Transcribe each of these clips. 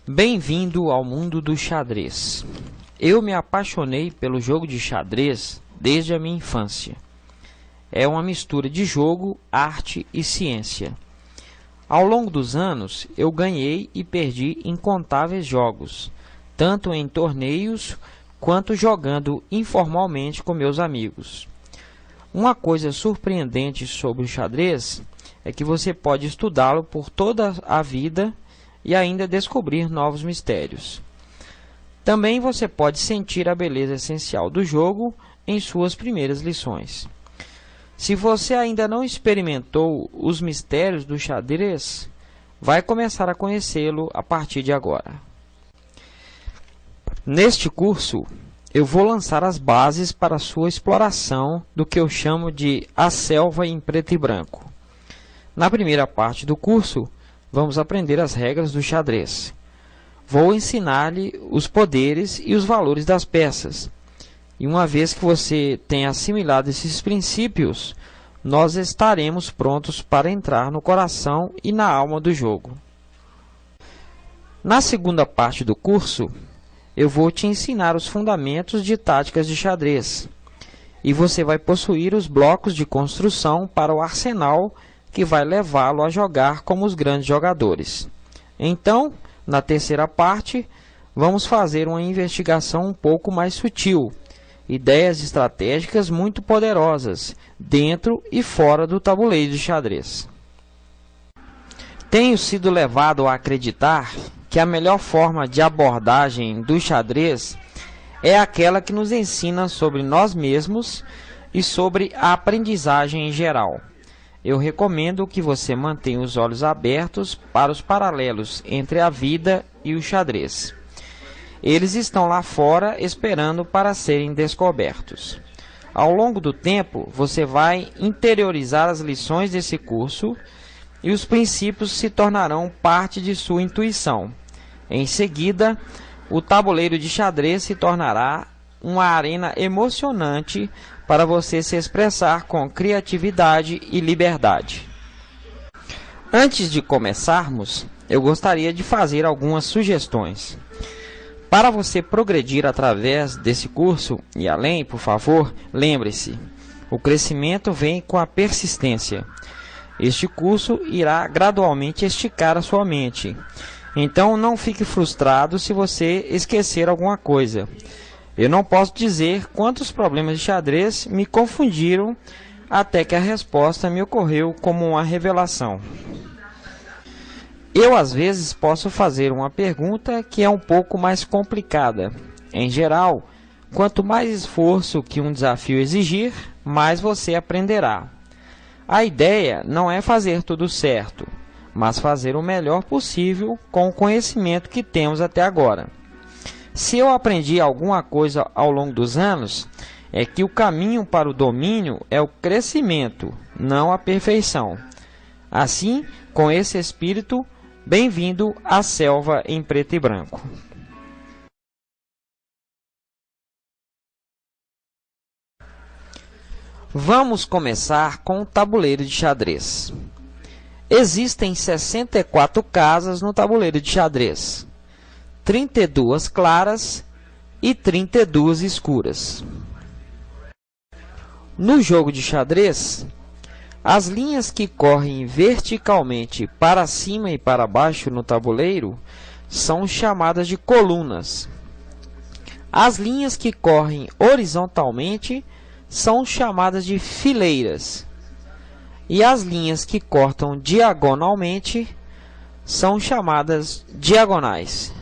Bem-vindo ao mundo do xadrez. Eu me apaixonei pelo jogo de xadrez desde a minha infância. É uma mistura de jogo, arte e ciência. Ao longo dos anos, eu ganhei e perdi incontáveis jogos, tanto em torneios quanto jogando informalmente com meus amigos. Uma coisa surpreendente sobre o xadrez é que você pode estudá-lo por toda a vida e ainda descobrir novos mistérios. Também você pode sentir a beleza essencial do jogo em suas primeiras lições. Se você ainda não experimentou os mistérios do xadrez, vai começar a conhecê-lo a partir de agora. Neste curso, eu vou lançar as bases para a sua exploração do que eu chamo de A Selva em Preto e Branco. Na primeira parte do curso, vamos aprender as regras do xadrez. Vou ensinar-lhe os poderes e os valores das peças. E uma vez que você tenha assimilado esses princípios, nós estaremos prontos para entrar no coração e na alma do jogo. Na segunda parte do curso, eu vou te ensinar os fundamentos de táticas de xadrez. E você vai possuir os blocos de construção para o arsenal que vai levá-lo a jogar como os grandes jogadores. Então, na terceira parte, vamos fazer uma investigação um pouco mais sutil. Ideias estratégicas muito poderosas, dentro e fora do tabuleiro de xadrez. Tenho sido levado a acreditar que a melhor forma de abordagem do xadrez é aquela que nos ensina sobre nós mesmos e sobre a aprendizagem em geral. Eu recomendo que você mantenha os olhos abertos para os paralelos entre a vida e o xadrez. Eles estão lá fora esperando para serem descobertos. Ao longo do tempo, você vai interiorizar as lições desse curso e os princípios se tornarão parte de sua intuição. Em seguida, o tabuleiro de xadrez se tornará uma arena emocionante para você se expressar com criatividade e liberdade. Antes de começarmos, eu gostaria de fazer algumas sugestões. Para você progredir através desse curso e além, por favor, lembre-se, o crescimento vem com a persistência. Este curso irá gradualmente esticar a sua mente. Então, não fique frustrado se você esquecer alguma coisa. Eu não posso dizer quantos problemas de xadrez me confundiram até que a resposta me ocorreu como uma revelação. Eu, às vezes, posso fazer uma pergunta que é um pouco mais complicada. Em geral, quanto mais esforço que um desafio exigir, mais você aprenderá. A ideia não é fazer tudo certo, mas fazer o melhor possível com o conhecimento que temos até agora. Se eu aprendi alguma coisa ao longo dos anos, é que o caminho para o domínio é o crescimento, não a perfeição. Assim, com esse espírito, bem-vindo à Selva em Preto e Branco. Vamos começar com o tabuleiro de xadrez. Existem 64 casas no tabuleiro de xadrez, 32 claras e 32 escuras. No jogo de xadrez, as linhas que correm verticalmente para cima e para baixo no tabuleiro são chamadas de colunas. As linhas que correm horizontalmente são chamadas de fileiras. E as linhas que cortam diagonalmente são chamadas diagonais.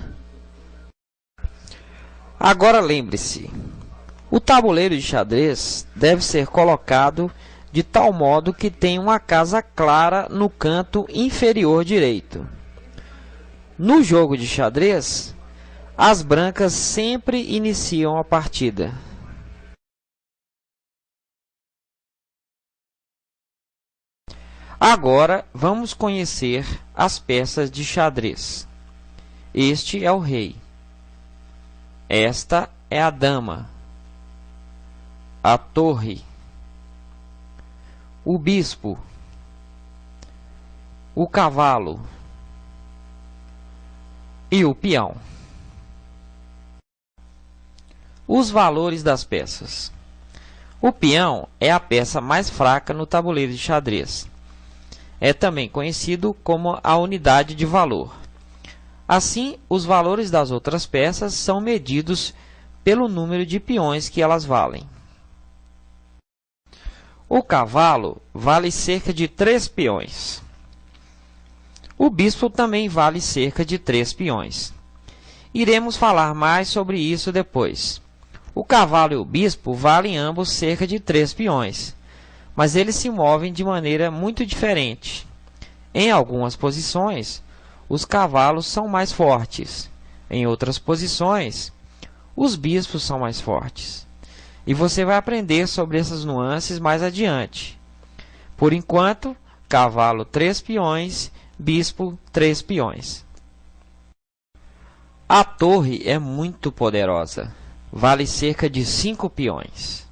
Agora lembre-se, o tabuleiro de xadrez deve ser colocado de tal modo que tenha uma casa clara no canto inferior direito. No jogo de xadrez, as brancas sempre iniciam a partida. Agora vamos conhecer as peças de xadrez. Este é o rei. Esta é a dama. A torre. O bispo. O cavalo. e o peão. Os valores das peças. O peão é a peça mais fraca no tabuleiro de xadrez. É também conhecido como a unidade de valor. Assim, os valores das outras peças são medidos pelo número de peões que elas valem. O cavalo vale cerca de 3 peões. O bispo também vale cerca de 3 peões. Iremos falar mais sobre isso depois. O cavalo e o bispo valem ambos cerca de 3 peões, mas eles se movem de maneira muito diferente. Em algumas posições, os cavalos são mais fortes. Em outras posições, os bispos são mais fortes. E você vai aprender sobre essas nuances mais adiante. Por enquanto, cavalo 3 peões, bispo 3 peões. A torre é muito poderosa. Vale cerca de 5 peões.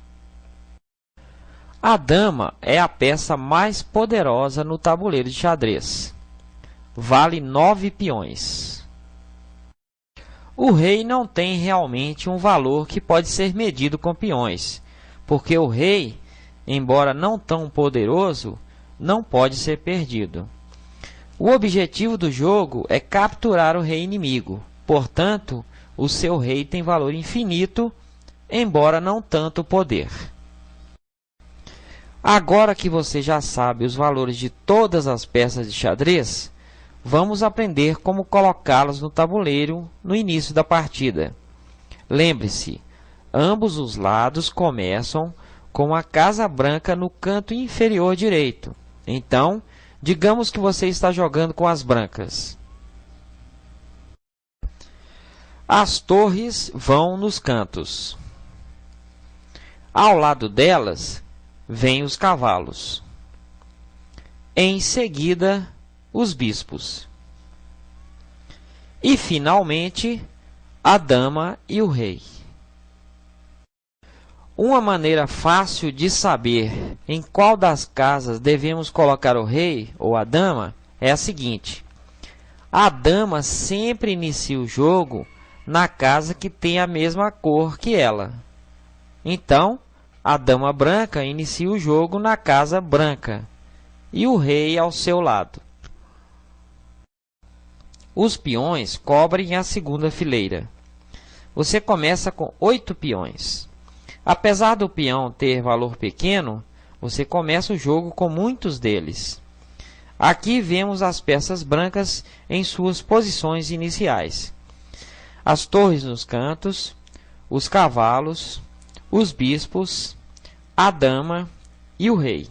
A dama é a peça mais poderosa no tabuleiro de xadrez. Vale 9 peões. O rei não tem realmente um valor que pode ser medido com peões, porque o rei, embora não tão poderoso, não pode ser perdido. O objetivo do jogo é capturar o rei inimigo, portanto, o seu rei tem valor infinito, embora não tanto poder. Agora que você já sabe os valores de todas as peças de xadrez, vamos aprender como colocá-las no tabuleiro no início da partida. Lembre-se, ambos os lados começam com a casa branca no canto inferior direito. Então, digamos que você está jogando com as brancas. As torres vão nos cantos. Ao lado delas, vêm os cavalos. Em seguida, os bispos. E, finalmente, a dama e o rei. Uma maneira fácil de saber em qual das casas devemos colocar o rei ou a dama é a seguinte. A dama sempre inicia o jogo na casa que tem a mesma cor que ela. Então, a dama branca inicia o jogo na casa branca e o rei ao seu lado. Os peões cobrem a segunda fileira. Você começa com 8 peões. Apesar do peão ter valor pequeno, você começa o jogo com muitos deles. Aqui vemos as peças brancas em suas posições iniciais. As torres nos cantos, os cavalos, os bispos, a dama e o rei.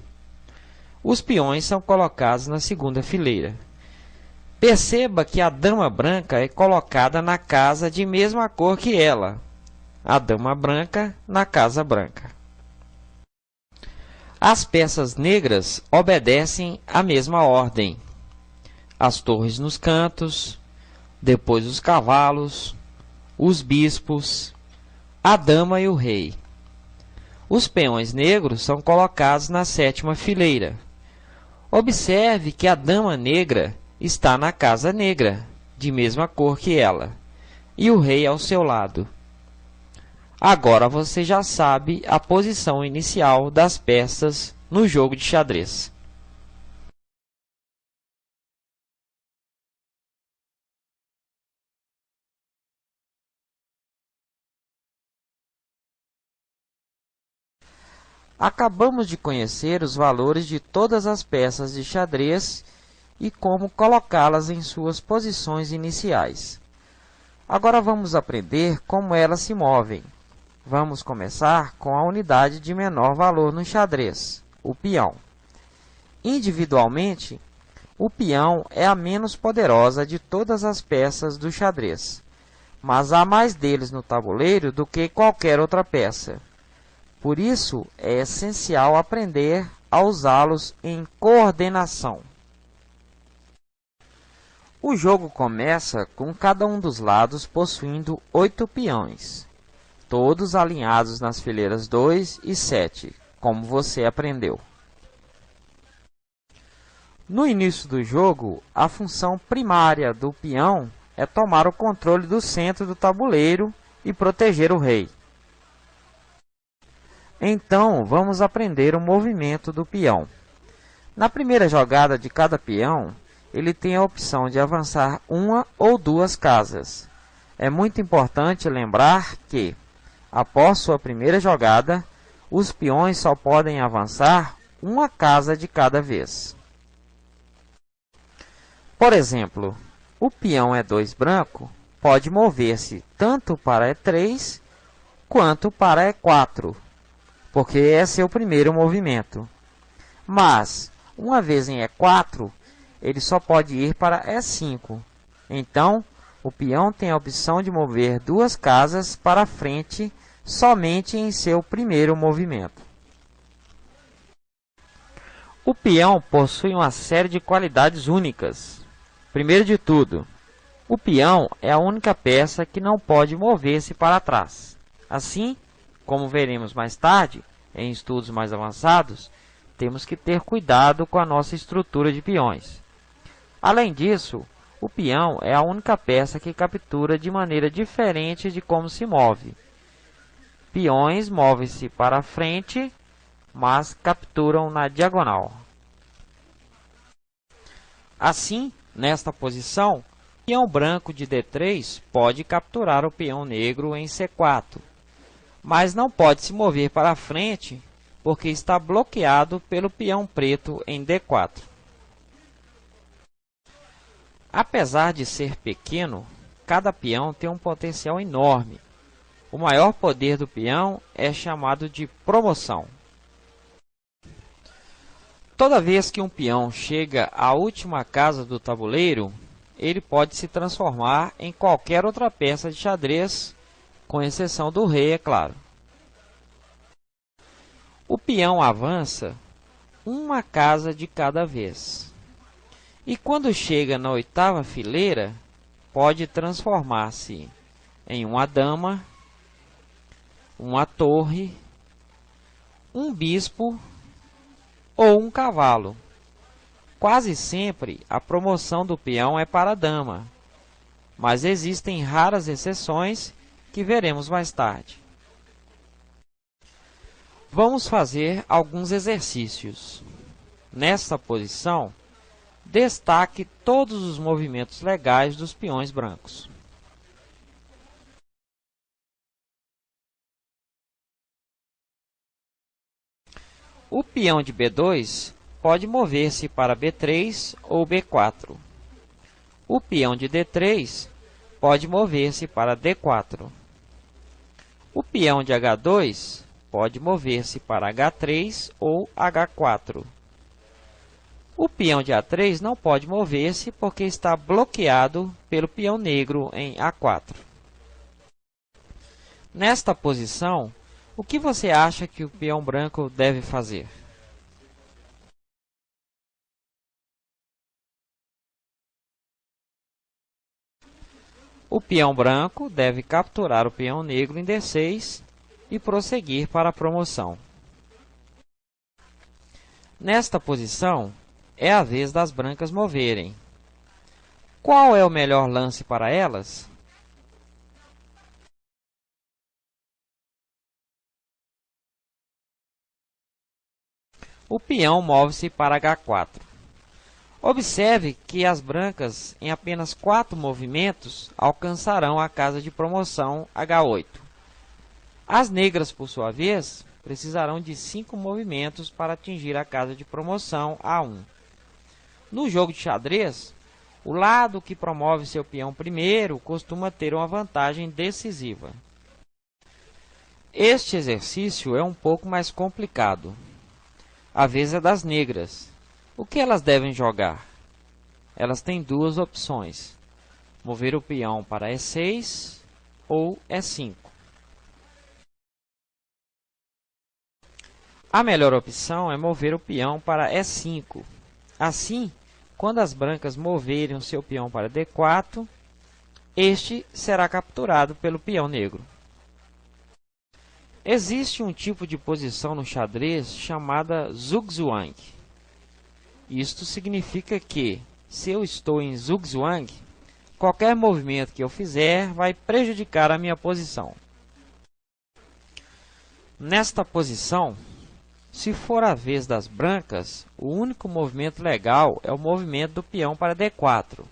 Os peões são colocados na segunda fileira. Perceba que a dama branca é colocada na casa de mesma cor que ela. A dama branca na casa branca. As peças negras obedecem à mesma ordem. As torres nos cantos, depois os cavalos, os bispos, a dama e o rei. Os peões negros são colocados na sétima fileira. Observe que a dama negra está na casa negra, de mesma cor que ela, e o rei ao seu lado. Agora você já sabe a posição inicial das peças no jogo de xadrez. Acabamos de conhecer os valores de todas as peças de xadrez e como colocá-las em suas posições iniciais. Agora vamos aprender como elas se movem. Vamos começar com a unidade de menor valor no xadrez, o peão. Individualmente, o peão é a menos poderosa de todas as peças do xadrez, mas há mais deles no tabuleiro do que qualquer outra peça. Por isso, é essencial aprender a usá-los em coordenação. O jogo começa com cada um dos lados possuindo 8 peões, todos alinhados nas fileiras 2 e 7, como você aprendeu. No início do jogo, a função primária do peão é tomar o controle do centro do tabuleiro e proteger o rei. Então, vamos aprender o movimento do peão. Na primeira jogada de cada peão, ele tem a opção de avançar uma ou duas casas. É muito importante lembrar que, após sua primeira jogada, os peões só podem avançar uma casa de cada vez. Por exemplo, o peão E2 branco pode mover-se tanto para E3 quanto para E4, porque é seu primeiro movimento. Mas, uma vez em E4, ele só pode ir para E5. Então, o peão tem a opção de mover duas casas para frente somente em seu primeiro movimento. O peão possui uma série de qualidades únicas. Primeiro de tudo, o peão é a única peça que não pode mover-se para trás. Assim, como veremos mais tarde, em estudos mais avançados, temos que ter cuidado com a nossa estrutura de peões. Além disso, o peão é a única peça que captura de maneira diferente de como se move. Peões movem-se para frente, mas capturam na diagonal. Assim, nesta posição, o peão branco de D3 pode capturar o peão negro em C4, mas não pode se mover para frente porque está bloqueado pelo peão preto em D4. Apesar de ser pequeno, cada peão tem um potencial enorme. O maior poder do peão é chamado de promoção. Toda vez que um peão chega à última casa do tabuleiro, ele pode se transformar em qualquer outra peça de xadrez, com exceção do rei, é claro. O peão avança uma casa de cada vez. E quando chega na oitava fileira, pode transformar-se em uma dama, uma torre, um bispo ou um cavalo. Quase sempre a promoção do peão é para a dama, mas existem raras exceções que veremos mais tarde. Vamos fazer alguns exercícios. Nesta posição, destaque todos os movimentos legais dos peões brancos. O peão de B2 pode mover-se para B3 ou B4. O peão de D3 pode mover-se para D4. O peão de H2 pode mover-se para H3 ou H4. O peão de A3 não pode mover-se porque está bloqueado pelo peão negro em A4. Nesta posição, o que você acha que o peão branco deve fazer? O peão branco deve capturar o peão negro em D6 e prosseguir para a promoção. Nesta posição, é a vez das brancas moverem. Qual é o melhor lance para elas? O peão move-se para H4. Observe que as brancas, em apenas 4 movimentos, alcançarão a casa de promoção H8. As negras, por sua vez, precisarão de 5 movimentos para atingir a casa de promoção A1. No jogo de xadrez, o lado que promove seu peão primeiro costuma ter uma vantagem decisiva. Este exercício é um pouco mais complicado. A vez é das negras. O que elas devem jogar? Elas têm duas opções: mover o peão para E6 ou E5. A melhor opção é mover o peão para E5. Assim, quando as brancas moverem o seu peão para D4, este será capturado pelo peão negro. Existe um tipo de posição no xadrez chamada zugzwang. Isto significa que, se eu estou em zugzwang, qualquer movimento que eu fizer vai prejudicar a minha posição. Nesta posição, se for a vez das brancas, o único movimento legal é o movimento do peão para D4,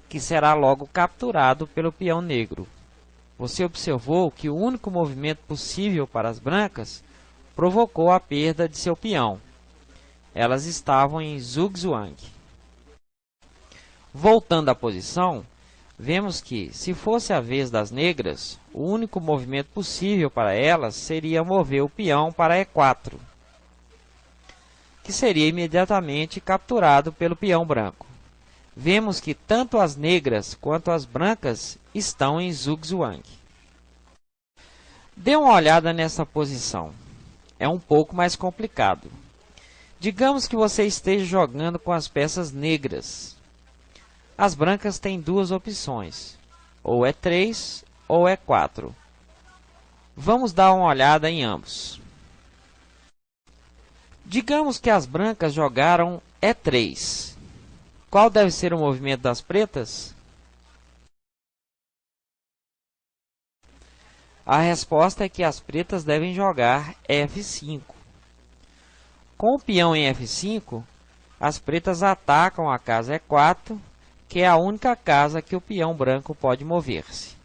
que será logo capturado pelo peão negro. Você observou que o único movimento possível para as brancas provocou a perda de seu peão. Elas estavam em zugzwang. Voltando à posição, vemos que, se fosse a vez das negras, o único movimento possível para elas seria mover o peão para E4, que seria imediatamente capturado pelo peão branco. Vemos que tanto as negras quanto as brancas estão em zugzwang. Dê uma olhada nessa posição. É um pouco mais complicado. Digamos que você esteja jogando com as peças negras. As brancas têm duas opções, ou E3 ou E4. Vamos dar uma olhada em ambos. Digamos que as brancas jogaram E3. Qual deve ser o movimento das pretas? A resposta é que as pretas devem jogar F5. Com o peão em F5, as pretas atacam a casa E4, que é a única casa que o peão branco pode mover-se.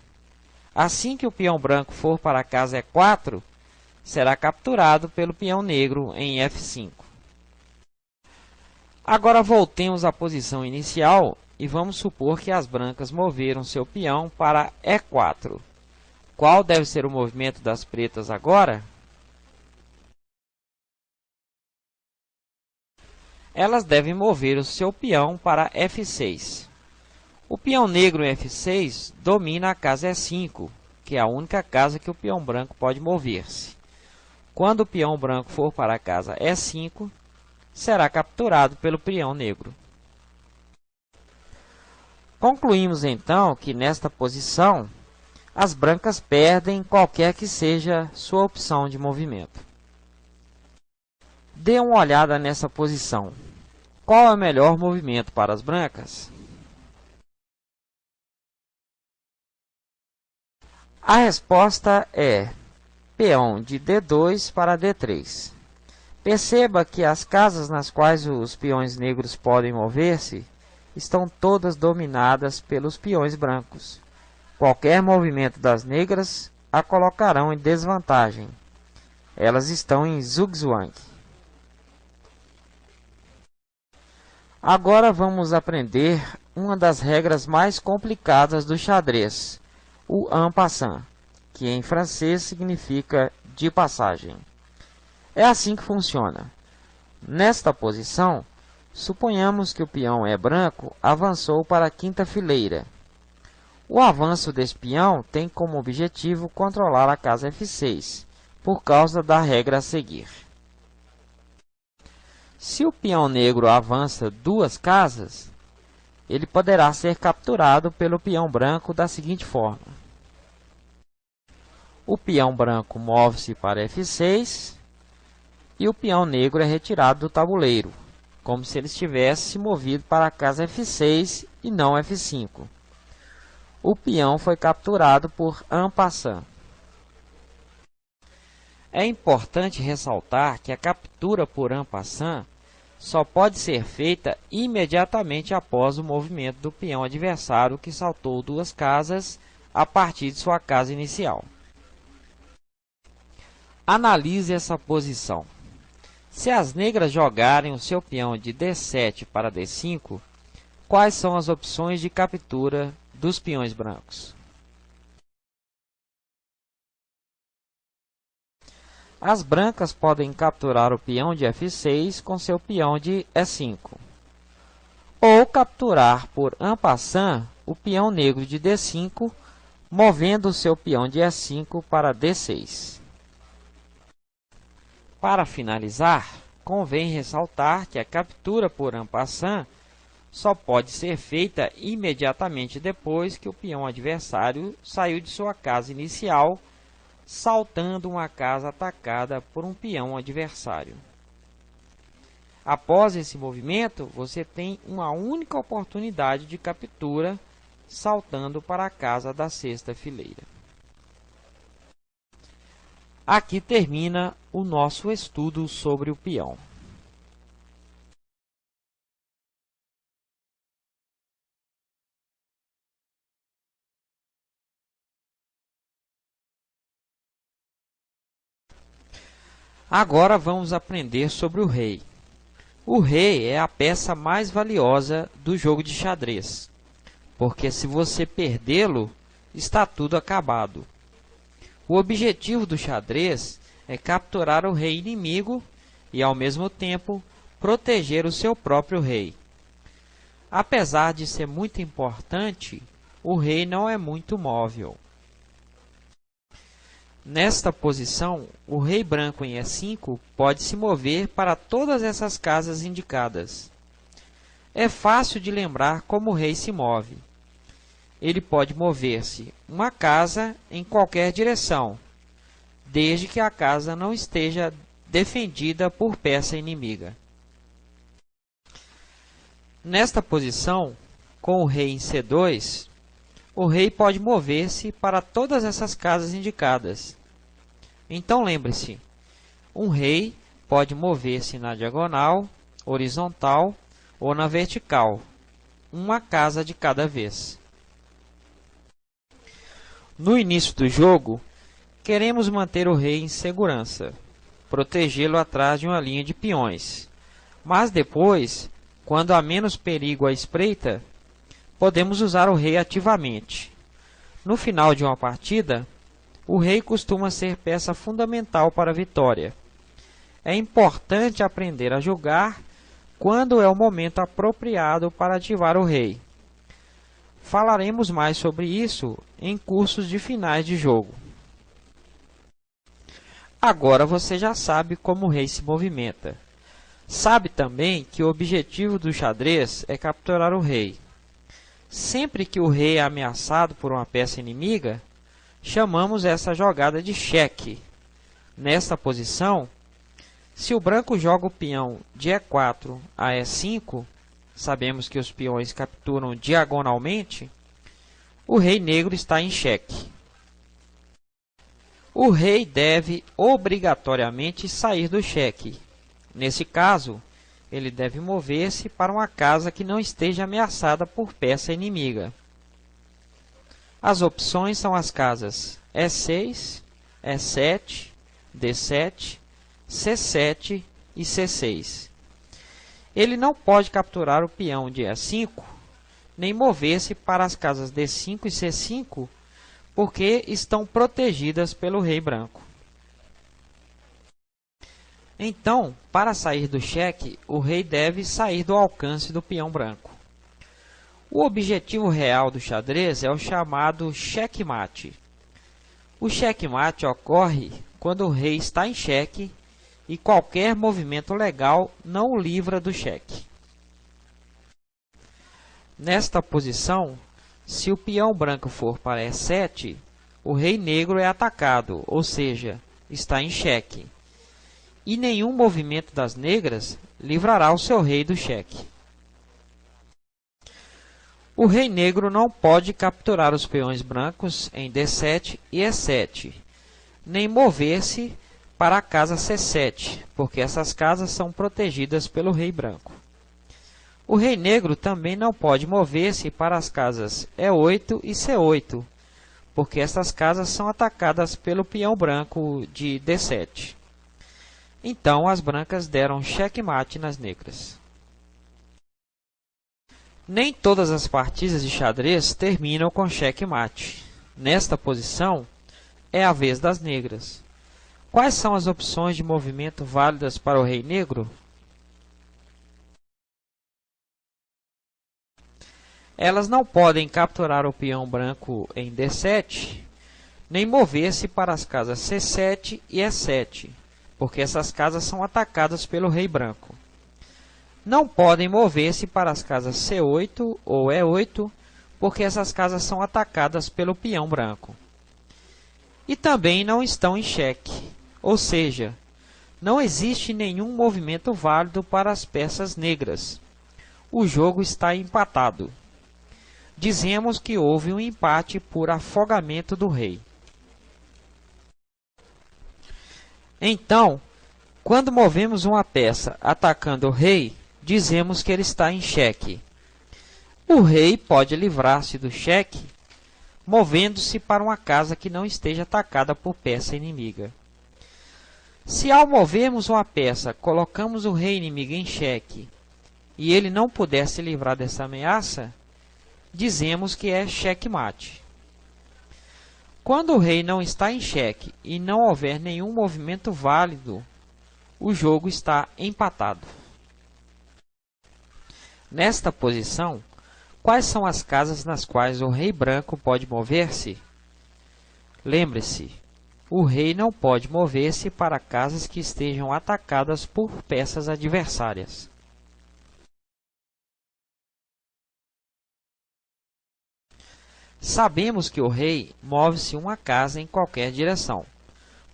Assim que o peão branco for para a casa E4, será capturado pelo peão negro em F5. Agora voltemos à posição inicial e vamos supor que as brancas moveram seu peão para E4. Qual deve ser o movimento das pretas agora? Elas devem mover o seu peão para F6. O peão negro em F6 domina a casa E5, que é a única casa que o peão branco pode mover-se. Quando o peão branco for para a casa E5, será capturado pelo peão negro. Concluímos então que nesta posição, as brancas perdem qualquer que seja sua opção de movimento. Dê uma olhada nessa posição. Qual é o melhor movimento para as brancas? A resposta é peão de D2 para D3. Perceba que as casas nas quais os peões negros podem mover-se estão todas dominadas pelos peões brancos. Qualquer movimento das negras a colocarão em desvantagem. Elas estão em zugzwang. Agora vamos aprender uma das regras mais complicadas do xadrez, o en passant, que em francês significa de passagem. É assim que funciona. Nesta posição, suponhamos que o peão E branco avançou para a quinta fileira. O avanço desse peão tem como objetivo controlar a casa F6, por causa da regra a seguir. Se o peão negro avança duas casas, ele poderá ser capturado pelo peão branco da seguinte forma. O peão branco move-se para F6 e o peão negro é retirado do tabuleiro, como se ele estivesse se movido para a casa F6 e não F5. O peão foi capturado por en passant. É importante ressaltar que a captura por en passant só pode ser feita imediatamente após o movimento do peão adversário que saltou duas casas a partir de sua casa inicial. Analise essa posição. Se as negras jogarem o seu peão de D7 para D5, quais são as opções de captura dos peões brancos? As brancas podem capturar o peão de F6 com seu peão de E5, ou capturar por en passant o peão negro de D5, movendo o seu peão de E5 para D6. Para finalizar, convém ressaltar que a captura por en passant só pode ser feita imediatamente depois que o peão adversário saiu de sua casa inicial, saltando uma casa atacada por um peão adversário. Após esse movimento, você tem uma única oportunidade de captura saltando para a casa da sexta fileira. Aqui termina o nosso estudo sobre o peão. Agora vamos aprender sobre o rei. O rei é a peça mais valiosa do jogo de xadrez, porque se você perdê-lo, está tudo acabado. O objetivo do xadrez é capturar o rei inimigo e, ao mesmo tempo, proteger o seu próprio rei. Apesar de ser muito importante, o rei não é muito móvel. Nesta posição, o rei branco em E5 pode se mover para todas essas casas indicadas. É fácil de lembrar como o rei se move. Ele pode mover-se uma casa em qualquer direção, desde que a casa não esteja defendida por peça inimiga. Nesta posição, com o rei em C2, o rei pode mover-se para todas essas casas indicadas. Então lembre-se, um rei pode mover-se na diagonal, horizontal ou na vertical, uma casa de cada vez. No início do jogo, queremos manter o rei em segurança, protegê-lo atrás de uma linha de peões. Mas depois, quando há menos perigo à espreita, podemos usar o rei ativamente. No final de uma partida, o rei costuma ser peça fundamental para a vitória. É importante aprender a jogar quando é o momento apropriado para ativar o rei. Falaremos mais sobre isso em cursos de finais de jogo. Agora você já sabe como o rei se movimenta. Sabe também que o objetivo do xadrez é capturar o rei. Sempre que o rei é ameaçado por uma peça inimiga, chamamos essa jogada de cheque. Nesta posição, se o branco joga o peão de E4 a E5, sabemos que os peões capturam diagonalmente, o rei negro está em xeque. O rei deve obrigatoriamente sair do xeque. Nesse caso, ele deve mover-se para uma casa que não esteja ameaçada por peça inimiga. As opções são as casas E6, E7, D7, C7 e C6. Ele não pode capturar o peão de E5, nem mover-se para as casas D5 e C5, porque estão protegidas pelo rei branco. Então, para sair do xeque, o rei deve sair do alcance do peão branco. O objetivo real do xadrez é o chamado xeque-mate. O xeque-mate ocorre quando o rei está em xeque e qualquer movimento legal não o livra do xeque. Nesta posição, se o peão branco for para E7, o rei negro é atacado, ou seja, está em xeque. E nenhum movimento das negras livrará o seu rei do xeque. O rei negro não pode capturar os peões brancos em D7 e E7, nem mover-se para a casa C7, porque essas casas são protegidas pelo rei branco. O rei negro também não pode mover-se para as casas E8 e C8, porque essas casas são atacadas pelo peão branco de D7. Então, as brancas deram xeque-mate nas negras. Nem todas as partidas de xadrez terminam com xeque-mate. Nesta posição, é a vez das negras. Quais são as opções de movimento válidas para o rei negro? Elas não podem capturar o peão branco em D7, nem mover-se para as casas C7 e E7, porque essas casas são atacadas pelo rei branco. Não podem mover-se para as casas C8 ou E8, porque essas casas são atacadas pelo peão branco. E também não estão em xeque, ou seja, não existe nenhum movimento válido para as peças negras. O jogo está empatado. dizemos que houve um empate por afogamento do rei. Então, quando movemos uma peça atacando o rei, dizemos que ele está em xeque. O rei pode livrar-se do xeque movendo-se para uma casa que não esteja atacada por peça inimiga. Se ao movermos uma peça, colocamos o rei inimigo em xeque e ele não puder se livrar dessa ameaça, dizemos que é xeque-mate. Quando o rei não está em xeque e não houver nenhum movimento válido, o jogo está empatado. Nesta posição, quais são as casas nas quais o rei branco pode mover-se? Lembre-se, o rei não pode mover-se para casas que estejam atacadas por peças adversárias. Sabemos que o rei move-se uma casa em qualquer direção,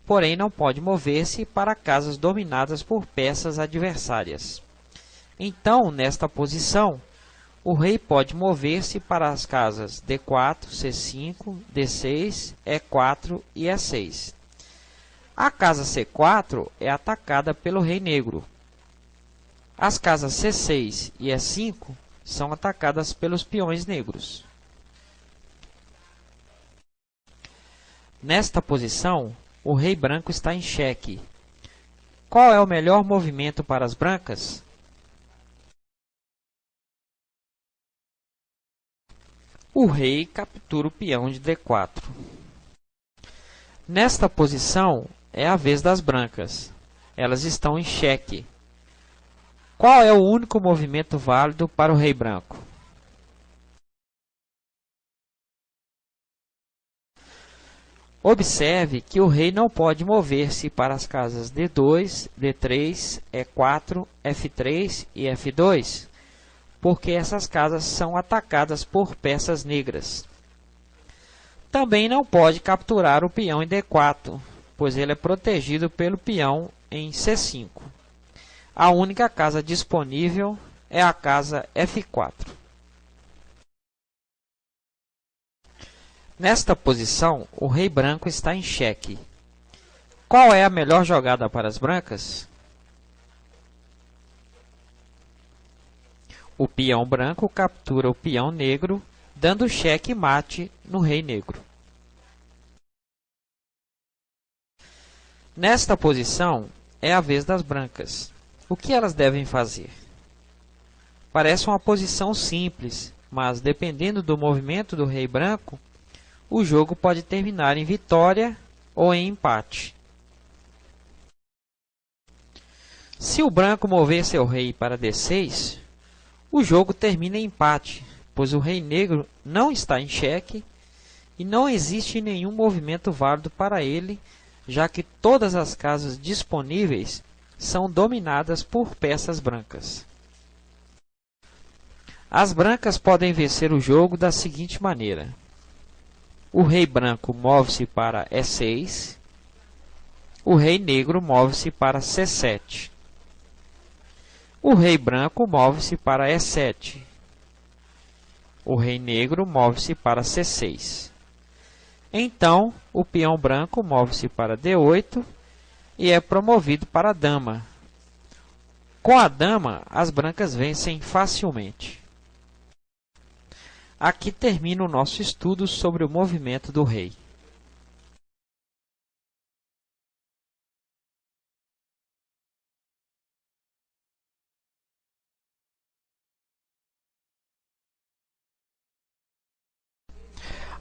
porém não pode mover-se para casas dominadas por peças adversárias. Então, nesta posição, o rei pode mover-se para as casas D4, C5, D6, E4 e E6. A casa C4 é atacada pelo rei negro. As casas C6 e E5 são atacadas pelos peões negros. Nesta posição, o rei branco está em xeque. Qual é o melhor movimento para as brancas? O rei captura o peão de D4. Nesta posição, é a vez das brancas. Elas estão em xeque. Qual é o único movimento válido para o rei branco? Observe que o rei não pode mover-se para as casas D2, D3, E4, F3 e F2, porque essas casas são atacadas por peças negras. Também não pode capturar o peão em D4, pois ele é protegido pelo peão em C5. A única casa disponível é a casa F4. Nesta posição, o rei branco está em xeque. Qual é a melhor jogada para as brancas? O peão branco captura o peão negro, dando xeque-mate no rei negro. Nesta posição, é a vez das brancas. O que elas devem fazer? Parece uma posição simples, mas dependendo do movimento do rei branco, o jogo pode terminar em vitória ou em empate. Se o branco mover seu rei para D6, o jogo termina em empate, pois o rei negro não está em xeque e não existe nenhum movimento válido para ele, já que todas as casas disponíveis são dominadas por peças brancas. As brancas podem vencer o jogo da seguinte maneira. O rei branco move-se para E6, o rei negro move-se para C7. O rei branco move-se para E7. O rei negro move-se para C6. Então, o peão branco move-se para D8 e é promovido para a dama. Com a dama, as brancas vencem facilmente. Aqui termina o nosso estudo sobre o movimento do rei.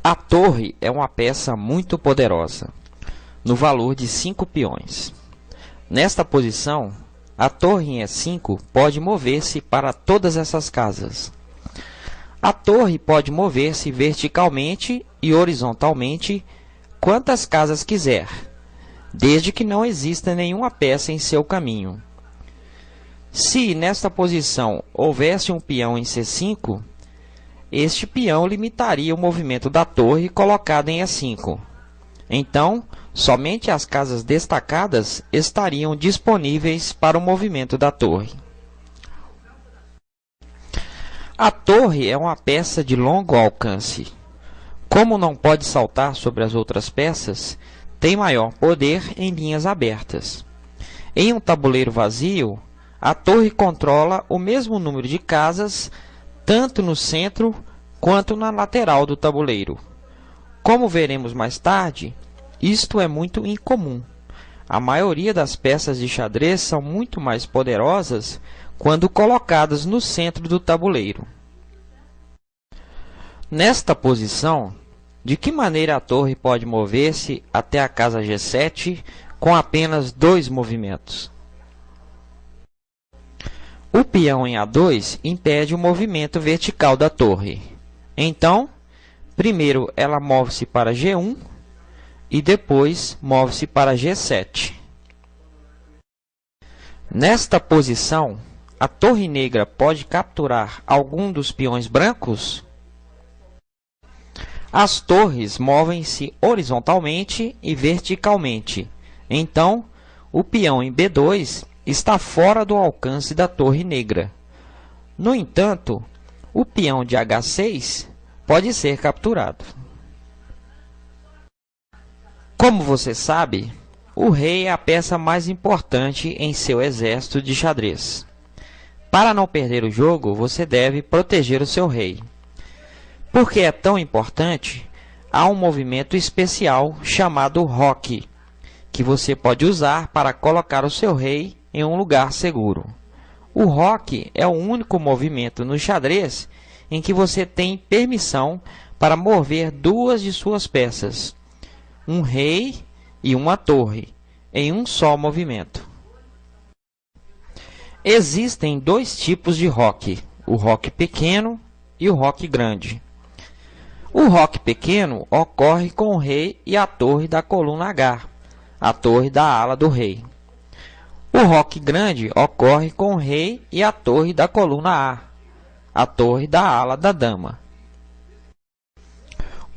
A torre é uma peça muito poderosa, no valor de 5 peões. Nesta posição, a torre em E5 pode mover-se para todas essas casas. A torre pode mover-se verticalmente e horizontalmente quantas casas quiser, desde que não exista nenhuma peça em seu caminho. Se nesta posição houvesse um peão em C5, este peão limitaria o movimento da torre colocada em E5. Então, somente as casas destacadas estariam disponíveis para o movimento da torre. A torre é uma peça de longo alcance. Como não pode saltar sobre as outras peças, tem maior poder em linhas abertas. Em um tabuleiro vazio, a torre controla o mesmo número de casas, tanto no centro quanto na lateral do tabuleiro. Como veremos mais tarde, isto é muito incomum. A maioria das peças de xadrez são muito mais poderosas quando colocadas no centro do tabuleiro. Nesta posição, de que maneira a torre pode mover-se até a casa G7 com apenas 2 movimentos? O peão em A2 impede o movimento vertical da torre. Então, primeiro ela move-se para G1 e depois move-se para G7. Nesta posição, a torre negra pode capturar algum dos peões brancos? As torres movem-se horizontalmente e verticalmente. Então, o peão em B2 está fora do alcance da torre negra. No entanto, o peão de H6 pode ser capturado. Como você sabe, o rei é a peça mais importante em seu exército de xadrez. Para não perder o jogo, você deve proteger o seu rei. Porque é tão importante, há um movimento especial chamado roque, que você pode usar para colocar o seu rei em um lugar seguro. O roque é o único movimento no xadrez em que você tem permissão para mover 2 de suas peças, um rei e uma torre, em um só movimento. Existem 2 tipos de roque, o roque pequeno e o roque grande. O roque pequeno ocorre com o rei e a torre da coluna H, a torre da ala do rei. O roque grande ocorre com o rei e a torre da coluna A torre da ala da dama.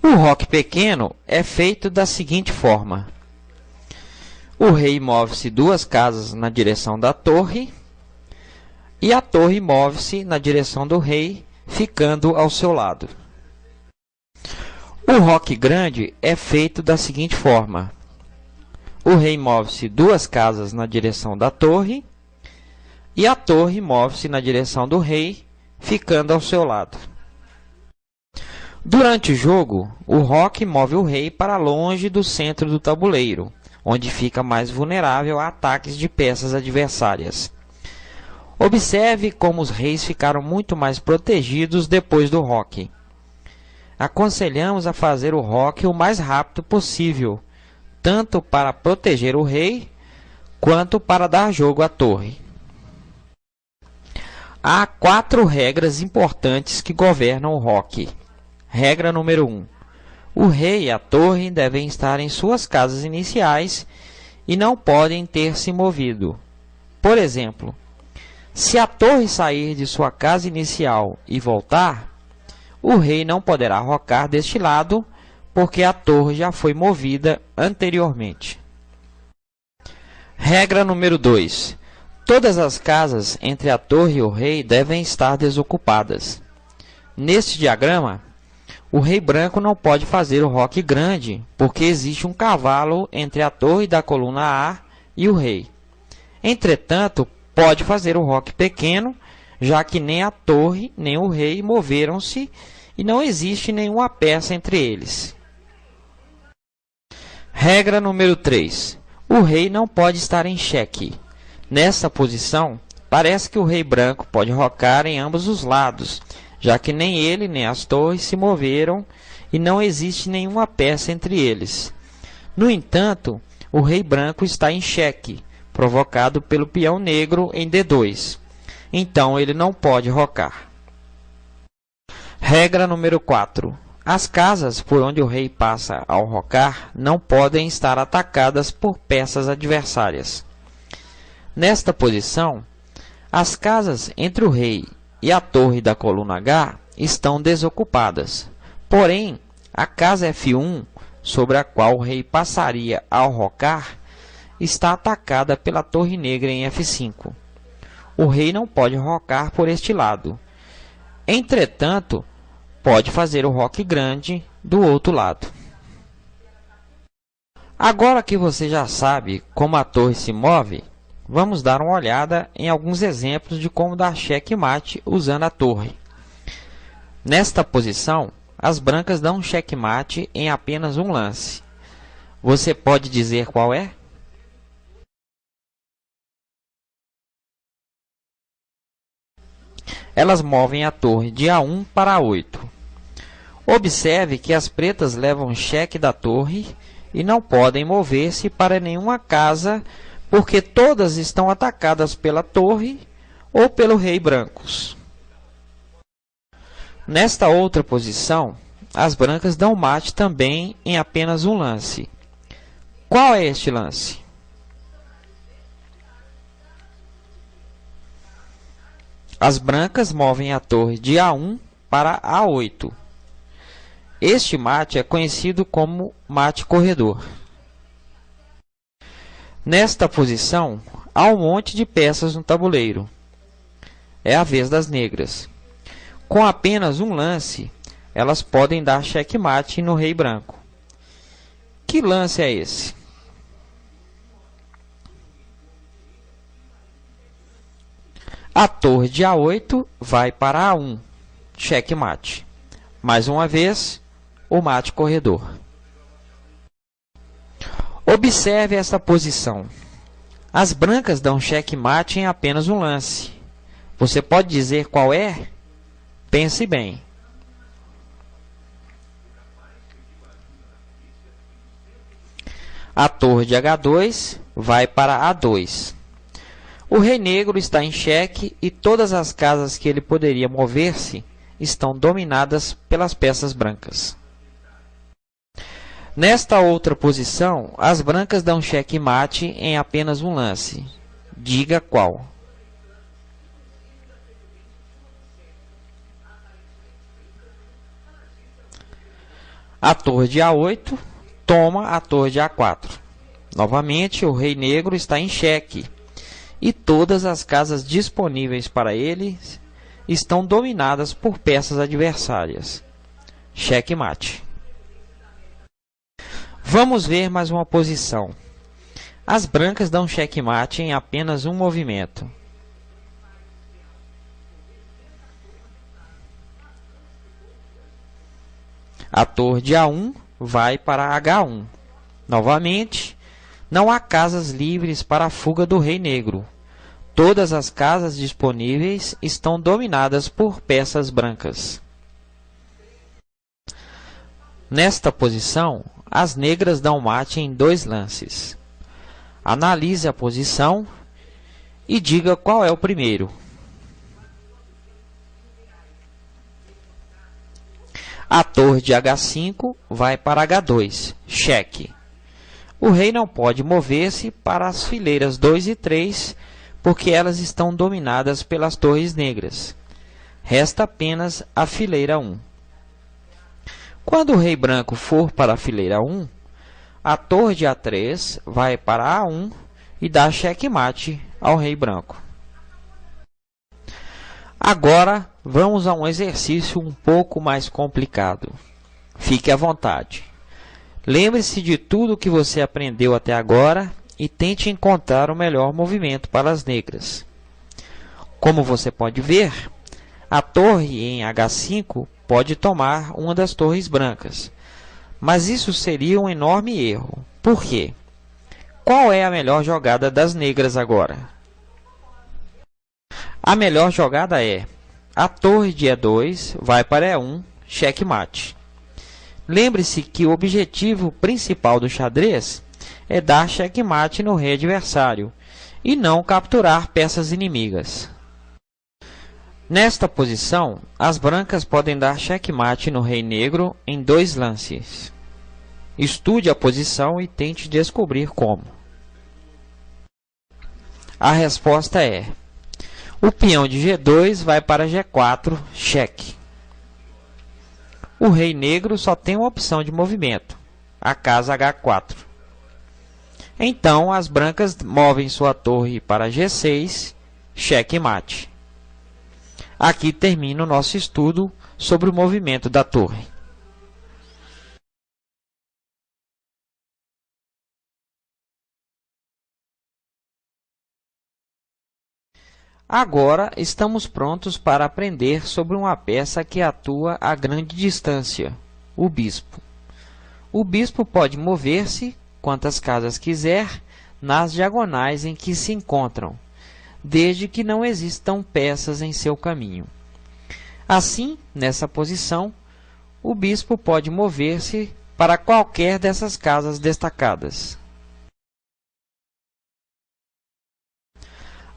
O roque pequeno é feito da seguinte forma. O rei move-se 2 casas na direção da torre e a torre move-se na direção do rei, ficando ao seu lado. O roque grande é feito da seguinte forma. O rei move-se 2 casas na direção da torre e a torre move-se na direção do rei, ficando ao seu lado. Durante o jogo, o roque move o rei para longe do centro do tabuleiro, onde fica mais vulnerável a ataques de peças adversárias. Observe como os reis ficaram muito mais protegidos depois do roque. Aconselhamos a fazer o roque o mais rápido possível, tanto para proteger o rei, quanto para dar jogo à torre. Há 4 regras importantes que governam o roque. Regra número 1. O rei e a torre devem estar em suas casas iniciais e não podem ter se movido. Por exemplo, se a torre sair de sua casa inicial e voltar, o rei não poderá rocar deste lado, porque a torre já foi movida anteriormente. Regra número 2. Todas as casas entre a torre e o rei devem estar desocupadas. Neste diagrama, o rei branco não pode fazer o roque grande, porque existe um cavalo entre a torre da coluna A e o rei. Entretanto, pode fazer o roque pequeno, já que nem a torre nem o rei moveram-se e não existe nenhuma peça entre eles. Regra número 3. O rei não pode estar em xeque. Nessa posição, parece que o rei branco pode rocar em ambos os lados, já que nem ele nem as torres se moveram e não existe nenhuma peça entre eles. No entanto, o rei branco está em xeque, provocado pelo peão negro em D2. Então, ele não pode rocar. Regra número 4. As casas por onde o rei passa ao rocar não podem estar atacadas por peças adversárias. Nesta posição, as casas entre o rei e a torre da coluna H estão desocupadas. Porém, a casa F1, sobre a qual o rei passaria ao rocar, está atacada pela torre negra em F5. O rei não pode rocar por este lado. Entretanto, pode fazer o roque grande do outro lado. Agora que você já sabe como a torre se move, vamos dar uma olhada em alguns exemplos de como dar checkmate usando a torre. Nesta posição, as brancas dão checkmate em apenas um lance. Você pode dizer qual é? Elas movem a torre de A1 para A8. Observe que as pretas levam cheque da torre e não podem mover-se para nenhuma casa, porque todas estão atacadas pela torre ou pelo rei brancos. Nesta outra posição, as brancas dão mate também em apenas um lance. Qual é este lance? As brancas movem a torre de A1 para A8. Este mate é conhecido como mate corredor. Nesta posição, há um monte de peças no tabuleiro. É a vez das negras. Com apenas um lance, elas podem dar checkmate no rei branco. Que lance é esse? A torre de A8 vai para A1, checkmate. Mais uma vez, o mate corredor. Observe essa posição. As brancas dão checkmate em apenas um lance. Você pode dizer qual é? Pense bem. A torre de H2 vai para A2. O rei negro está em xeque e todas as casas que ele poderia mover-se estão dominadas pelas peças brancas. Nesta outra posição, as brancas dão checkmate em apenas um lance. Diga qual. A torre de A8 toma a torre de A4. Novamente, o rei negro está em xeque e todas as casas disponíveis para ele estão dominadas por peças adversárias. Checkmate. Vamos ver mais uma posição. As brancas dão checkmate em apenas um movimento. A torre de A1 vai para H1. Novamente, não há casas livres para a fuga do rei negro. Todas as casas disponíveis estão dominadas por peças brancas. Nesta posição, as negras dão mate em dois lances. Analise a posição e diga qual é o primeiro. A torre de H5 vai para H2, cheque. O rei não pode mover-se para as fileiras 2 e 3, porque elas estão dominadas pelas torres negras. Resta apenas a fileira 1. Quando o rei branco for para a fileira 1, a torre de A3 vai para A1 e dá checkmate ao rei branco. Agora, vamos a um exercício um pouco mais complicado. Fique à vontade. Lembre-se de tudo que você aprendeu até agora e tente encontrar o melhor movimento para as negras. Como você pode ver, a torre em H5 pode tomar uma das torres brancas, mas isso seria um enorme erro. Por quê? Qual é a melhor jogada das negras agora? A melhor jogada é a torre de E2 vai para E1, checkmate. Lembre-se que o objetivo principal do xadrez é dar checkmate no rei adversário e não capturar peças inimigas. Nesta posição, as brancas podem dar checkmate no rei negro em dois lances. Estude a posição e tente descobrir como. A resposta é: o peão de G2 vai para G4, cheque. O rei negro só tem uma opção de movimento, a casa H4. Então, as brancas movem sua torre para G6, checkmate. Aqui termina o nosso estudo sobre o movimento da torre. Agora estamos prontos para aprender sobre uma peça que atua a grande distância, o bispo. O bispo pode mover-se quantas casas quiser nas diagonais em que se encontram, desde que não existam peças em seu caminho. Assim, nessa posição, o bispo pode mover-se para qualquer dessas casas destacadas.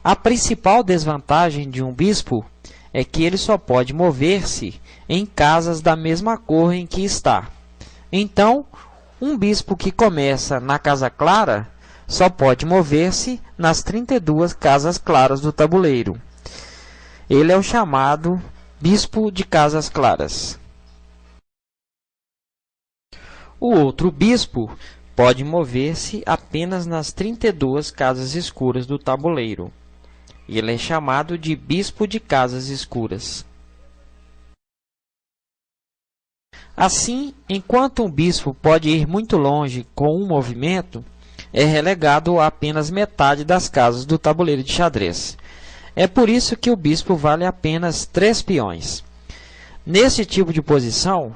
A principal desvantagem de um bispo é que ele só pode mover-se em casas da mesma cor em que está. Então, um bispo que começa na casa clara só pode mover-se nas 32 casas claras do tabuleiro. Ele é o chamado bispo de casas claras. O outro bispo pode mover-se apenas nas 32 casas escuras do tabuleiro. Ele é chamado de bispo de casas escuras. Assim, enquanto um bispo pode ir muito longe com um movimento, é relegado a apenas metade das casas do tabuleiro de xadrez. É por isso que o bispo vale apenas 3 peões. Nesse tipo de posição,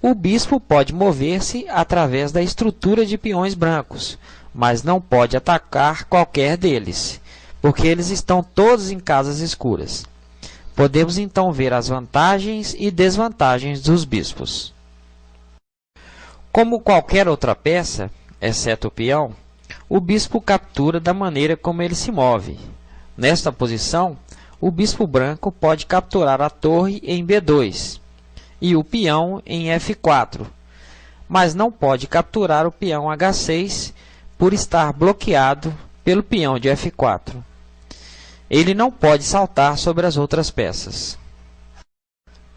o bispo pode mover-se através da estrutura de peões brancos, mas não pode atacar qualquer deles, porque eles estão todos em casas escuras. Podemos então ver as vantagens e desvantagens dos bispos. Como qualquer outra peça, exceto o peão, o bispo captura da maneira como ele se move. Nesta posição, o bispo branco pode capturar a torre em B2 e o peão em F4, mas não pode capturar o peão H6 por estar bloqueado pelo peão de F4. Ele não pode saltar sobre as outras peças.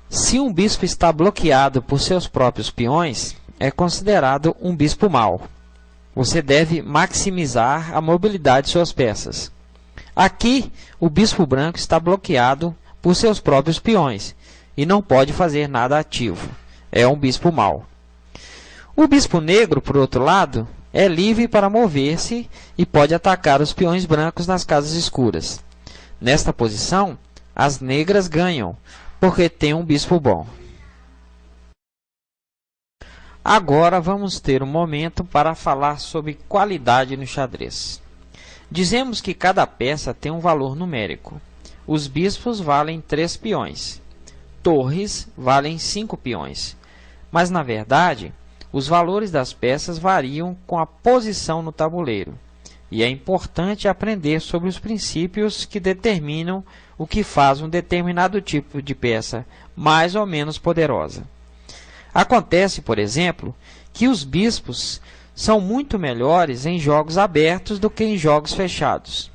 Se um bispo está bloqueado por seus próprios peões, é considerado um bispo mau. Você deve maximizar a mobilidade de suas peças. Aqui, o bispo branco está bloqueado por seus próprios peões e não pode fazer nada ativo. É um bispo mau. O bispo negro, por outro lado, é livre para mover-se e pode atacar os peões brancos nas casas escuras. Nesta posição, as negras ganham, porque tem um bispo bom. Agora vamos ter um momento para falar sobre qualidade no xadrez. Dizemos que cada peça tem um valor numérico. Os bispos valem 3 peões. Torres valem 5 peões. Mas, na verdade, os valores das peças variam com a posição no tabuleiro. E é importante aprender sobre os princípios que determinam o que faz um determinado tipo de peça mais ou menos poderosa. Acontece, por exemplo, que os bispos são muito melhores em jogos abertos do que em jogos fechados.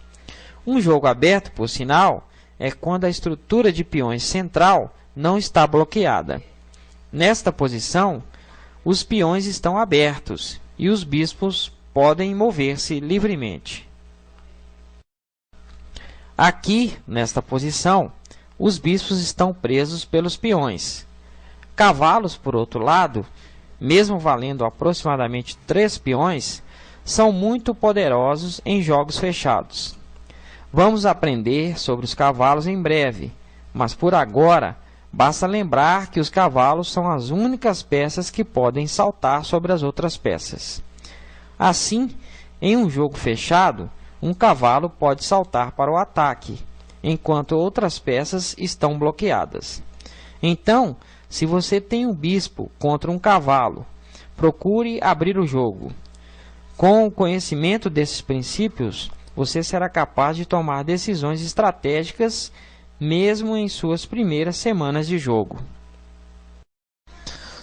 Um jogo aberto, por sinal, é quando a estrutura de peões central não está bloqueada. Nesta posição, os peões estão abertos e os bispos podem mover-se livremente. Aqui, nesta posição, os bispos estão presos pelos peões. Cavalos, por outro lado, mesmo valendo aproximadamente 3 peões, são muito poderosos em jogos fechados. Vamos aprender sobre os cavalos em breve, mas por agora, basta lembrar que os cavalos são as únicas peças que podem saltar sobre as outras peças. Assim, em um jogo fechado, um cavalo pode saltar para o ataque, enquanto outras peças estão bloqueadas. Então, se você tem um bispo contra um cavalo, procure abrir o jogo. Com o conhecimento desses princípios, você será capaz de tomar decisões estratégicas mesmo em suas primeiras semanas de jogo.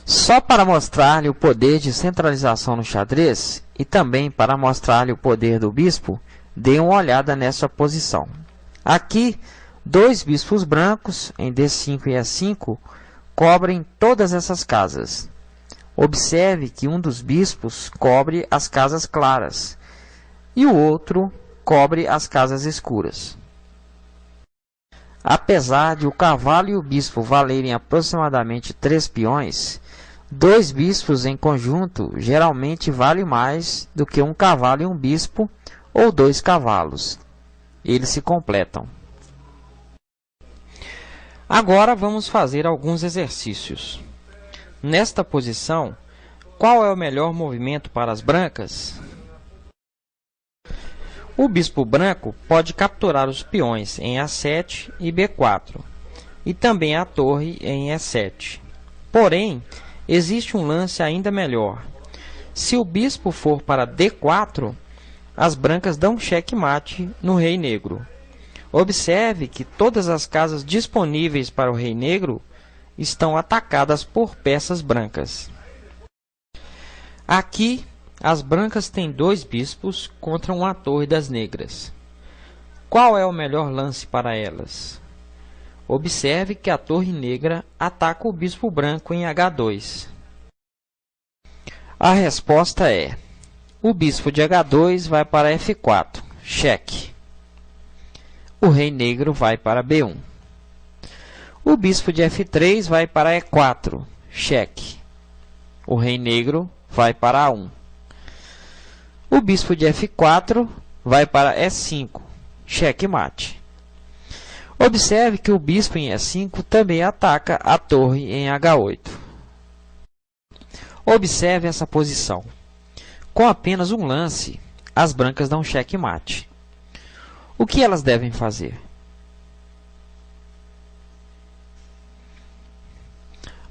Só para mostrar-lhe o poder de centralização no xadrez e também para mostrar-lhe o poder do bispo, dê uma olhada nessa posição. Aqui, 2 bispos brancos em D5 e E5 cobrem todas essas casas. Observe que um dos bispos cobre as casas claras e o outro cobre as casas escuras. Apesar de o cavalo e o bispo valerem aproximadamente 3 peões, 2 bispos em conjunto geralmente valem mais do que um cavalo e um bispo ou 2 cavalos. Eles se completam. Agora vamos fazer alguns exercícios. Nesta posição, qual é o melhor movimento para as brancas? O bispo branco pode capturar os peões em A7 e B4, e também a torre em E7. Porém, existe um lance ainda melhor. Se o bispo for para D4, as brancas dão xeque-mate no rei negro. Observe que todas as casas disponíveis para o rei negro estão atacadas por peças brancas. Aqui, as brancas têm 2 bispos contra uma torre das negras. Qual é o melhor lance para elas? Observe que a torre negra ataca o bispo branco em H2. A resposta é: o bispo de H2 vai para F4, cheque. O rei negro vai para B1. O bispo de F3 vai para E4, cheque. O rei negro vai para A1. O bispo de F4 vai para E5, cheque-mate. Observe que o bispo em E5 também ataca a torre em H8. Observe essa posição. Com apenas um lance, as brancas dão xeque-mate. O que elas devem fazer?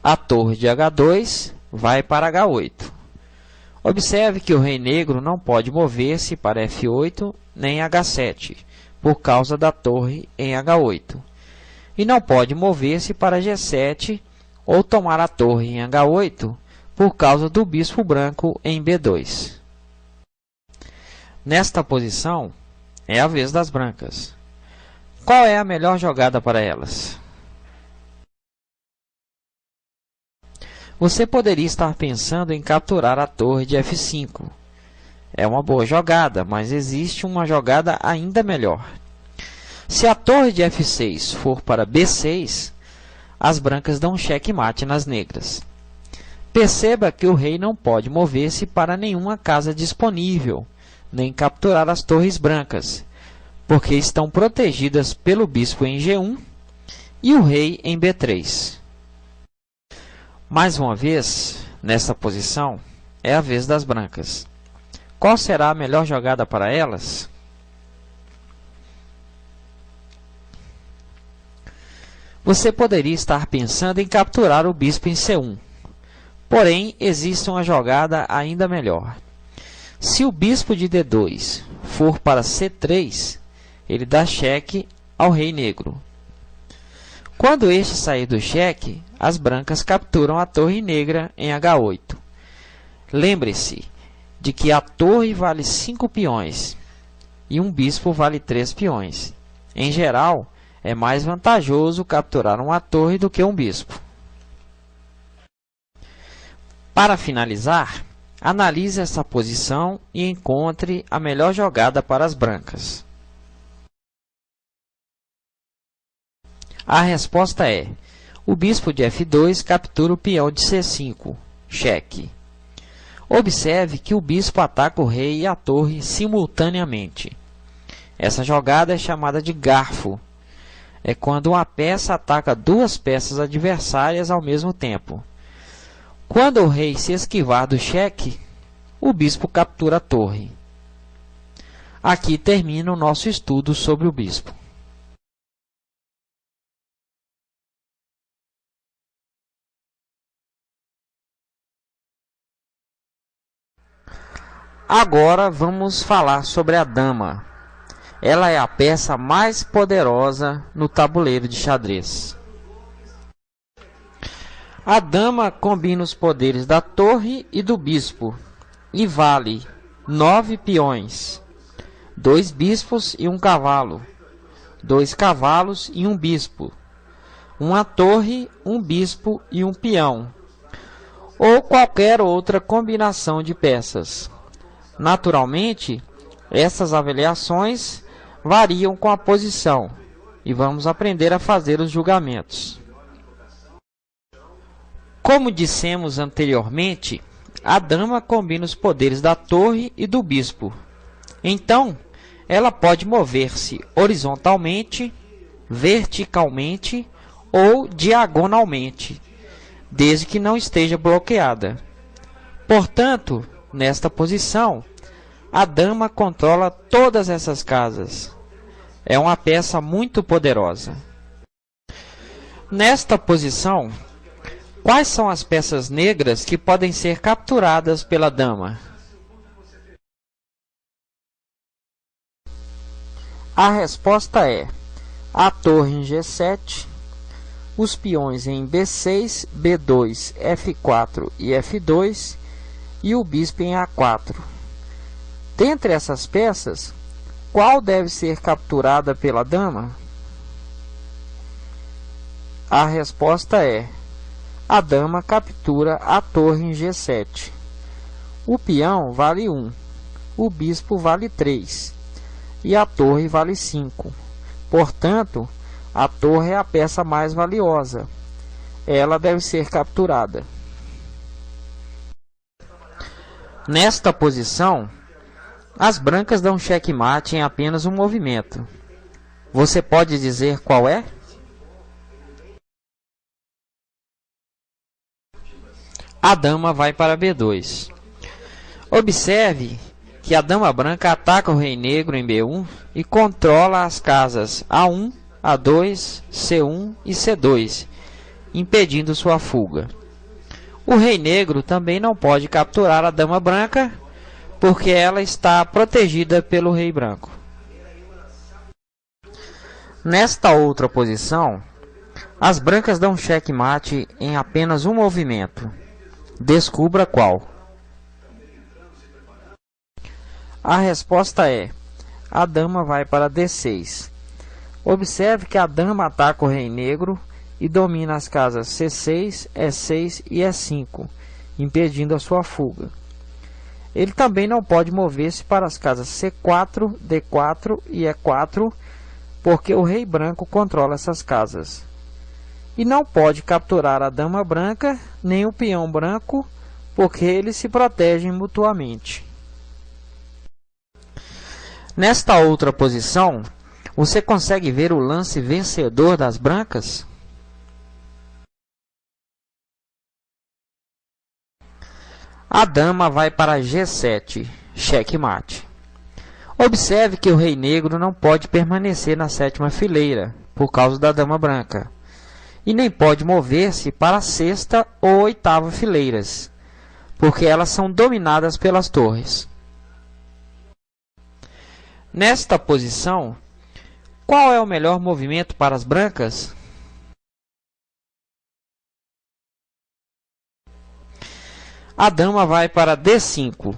A torre de H2 vai para H8. Observe que o rei negro não pode mover-se para F8 nem H7, por causa da torre em H8. E não pode mover-se para G7 ou tomar a torre em H8, por causa do bispo branco em B2. Nesta posição, é a vez das brancas. Qual é a melhor jogada para elas? Você poderia estar pensando em capturar a torre de F5. É uma boa jogada, mas existe uma jogada ainda melhor. Se a torre de F6 for para B6, as brancas dão xeque-mate nas negras. Perceba que o rei não pode mover-se para nenhuma casa disponível, nem capturar as torres brancas, porque estão protegidas pelo bispo em G1 e o rei em B3. Mais uma vez, nessa posição, é a vez das brancas. Qual será a melhor jogada para elas? Você poderia estar pensando em capturar o bispo em C1. Porém, existe uma jogada ainda melhor. Se o bispo de D2 for para C3, ele dá cheque ao rei negro. Quando este sair do cheque, as brancas capturam a torre negra em H8. Lembre-se de que a torre vale 5 peões e um bispo vale 3 peões. Em geral, é mais vantajoso capturar uma torre do que um bispo. Para finalizar, analise essa posição e encontre a melhor jogada para as brancas. A resposta é: o bispo de F2 captura o peão de C5, cheque. Observe que o bispo ataca o rei e a torre simultaneamente. Essa jogada é chamada de garfo. É quando uma peça ataca 2 peças adversárias ao mesmo tempo. Quando o rei se esquivar do cheque, o bispo captura a torre. Aqui termina o nosso estudo sobre o bispo. Agora vamos falar sobre a dama. Ela é a peça mais poderosa no tabuleiro de xadrez. A dama combina os poderes da torre e do bispo e vale 9 peões, 2 bispos e um cavalo, 2 cavalos e um bispo, uma torre, um bispo e um peão, ou qualquer outra combinação de peças. Naturalmente, essas avaliações variam com a posição, e vamos aprender a fazer os julgamentos. Como dissemos anteriormente, a dama combina os poderes da torre e do bispo. Então, ela pode mover-se horizontalmente, verticalmente ou diagonalmente, desde que não esteja bloqueada. Portanto, nesta posição, a dama controla todas essas casas. É uma peça muito poderosa. Nesta posição, quais são as peças negras que podem ser capturadas pela dama? A resposta é a torre em G7, os peões em B6, B2, F4 e F2 e o bispo em A4. Dentre essas peças, qual deve ser capturada pela dama? A resposta é: a dama captura a torre em G7. O peão vale 1, o bispo vale 3 e a torre vale 5. Portanto, a torre é a peça mais valiosa. Ela deve ser capturada. Nesta posição, as brancas dão checkmate em apenas um movimento. Você pode dizer qual é? A dama vai para B2. Observe que a dama branca ataca o rei negro em B1 e controla as casas A1, A2, C1 e C2, impedindo sua fuga. O rei negro também não pode capturar a dama branca, porque ela está protegida pelo rei branco. Nesta outra posição, as brancas dão checkmate em apenas um movimento. Descubra qual. A resposta é: a dama vai para D6. Observe que a dama ataca o rei negro e domina as casas C6, E6 e E5, impedindo a sua fuga. Ele também não pode mover-se para as casas C4, D4 e E4, porque o rei branco controla essas casas. E não pode capturar a dama branca nem o peão branco, porque eles se protegem mutuamente. Nesta outra posição, você consegue ver o lance vencedor das brancas? A dama vai para G7, checkmate. Observe que o rei negro não pode permanecer na sétima fileira, por causa da dama branca, e nem pode mover-se para a sexta ou oitava fileiras, porque elas são dominadas pelas torres. Nesta posição, qual é o melhor movimento para as brancas? A dama vai para D5.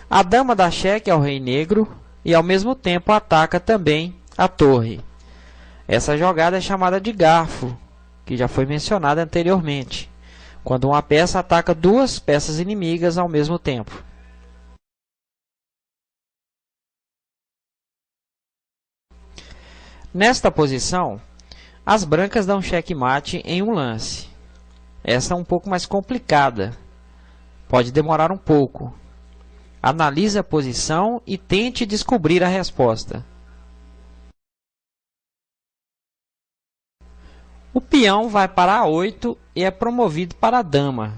A dama dá cheque ao rei negro e ao mesmo tempo ataca também a torre. Essa jogada é chamada de garfo, que já foi mencionada anteriormente, quando uma peça ataca duas peças inimigas ao mesmo tempo. Nesta posição, as brancas dão checkmate em um lance. Essa é um pouco mais complicada. Pode demorar um pouco. Analise a posição e tente descobrir a resposta. O peão vai para A8 e é promovido para a dama.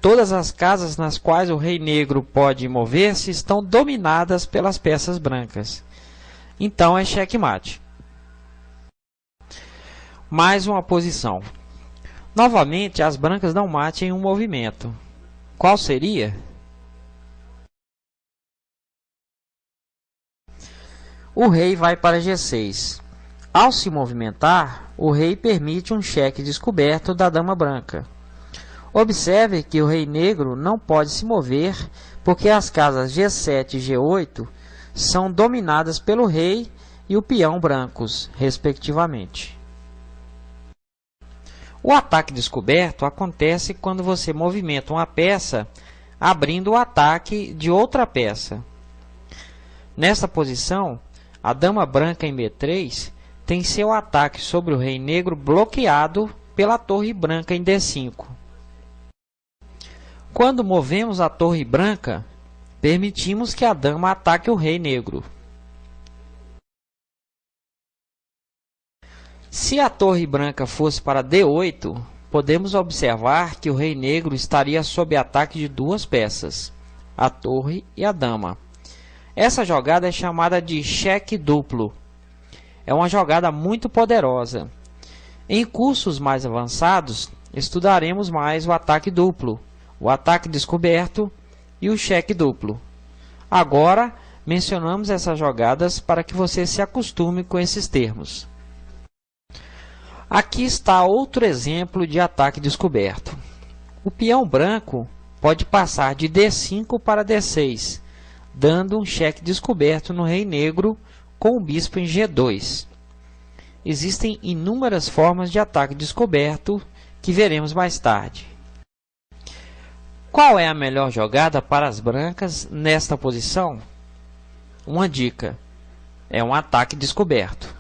Todas as casas nas quais o rei negro pode mover-se estão dominadas pelas peças brancas. Então é checkmate. Mais uma posição. Novamente, as brancas dão mate em um movimento. Qual seria? O rei vai para G6. Ao se movimentar, o rei permite um cheque descoberto da dama branca. Observe que o rei negro não pode se mover porque as casas G7 e G8 são dominadas pelo rei e o peão brancos, respectivamente. O ataque descoberto acontece quando você movimenta uma peça abrindo o ataque de outra peça. Nessa posição, a dama branca em B3 tem seu ataque sobre o rei negro bloqueado pela torre branca em D5. Quando movemos a torre branca, permitimos que a dama ataque o rei negro. Se a torre branca fosse para D8, podemos observar que o rei negro estaria sob ataque de duas peças, a torre e a dama. Essa jogada é chamada de cheque duplo. É uma jogada muito poderosa. Em cursos mais avançados, estudaremos mais o ataque duplo, o ataque descoberto e o cheque duplo. Agora, mencionamos essas jogadas para que você se acostume com esses termos. Aqui está outro exemplo de ataque descoberto. O peão branco pode passar de D5 para D6, dando um cheque descoberto no rei negro com o bispo em G2. Existem inúmeras formas de ataque descoberto que veremos mais tarde. Qual é a melhor jogada para as brancas nesta posição? Uma dica: é um ataque descoberto.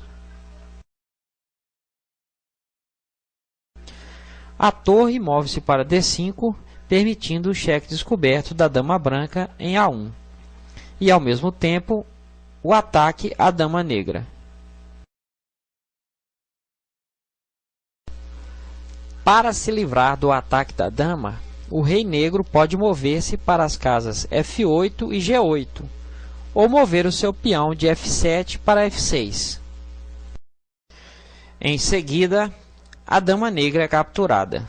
A torre move-se para D5, permitindo o cheque descoberto da dama branca em A1, e ao mesmo tempo o ataque à dama negra. Para se livrar do ataque da dama, o rei negro pode mover-se para as casas F8 e G8, ou mover o seu peão de F7 para F6. Em seguida, a dama negra é capturada.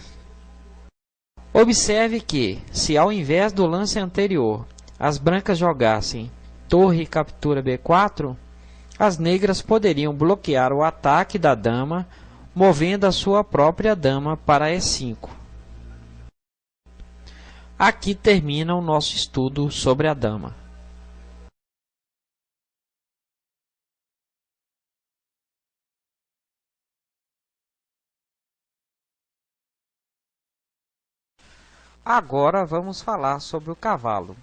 Observe que, se ao invés do lance anterior, as brancas jogassem torre captura B4, as negras poderiam bloquear o ataque da dama, movendo a sua própria dama para E5. Aqui termina o nosso estudo sobre a dama. Agora vamos falar sobre o cavalo.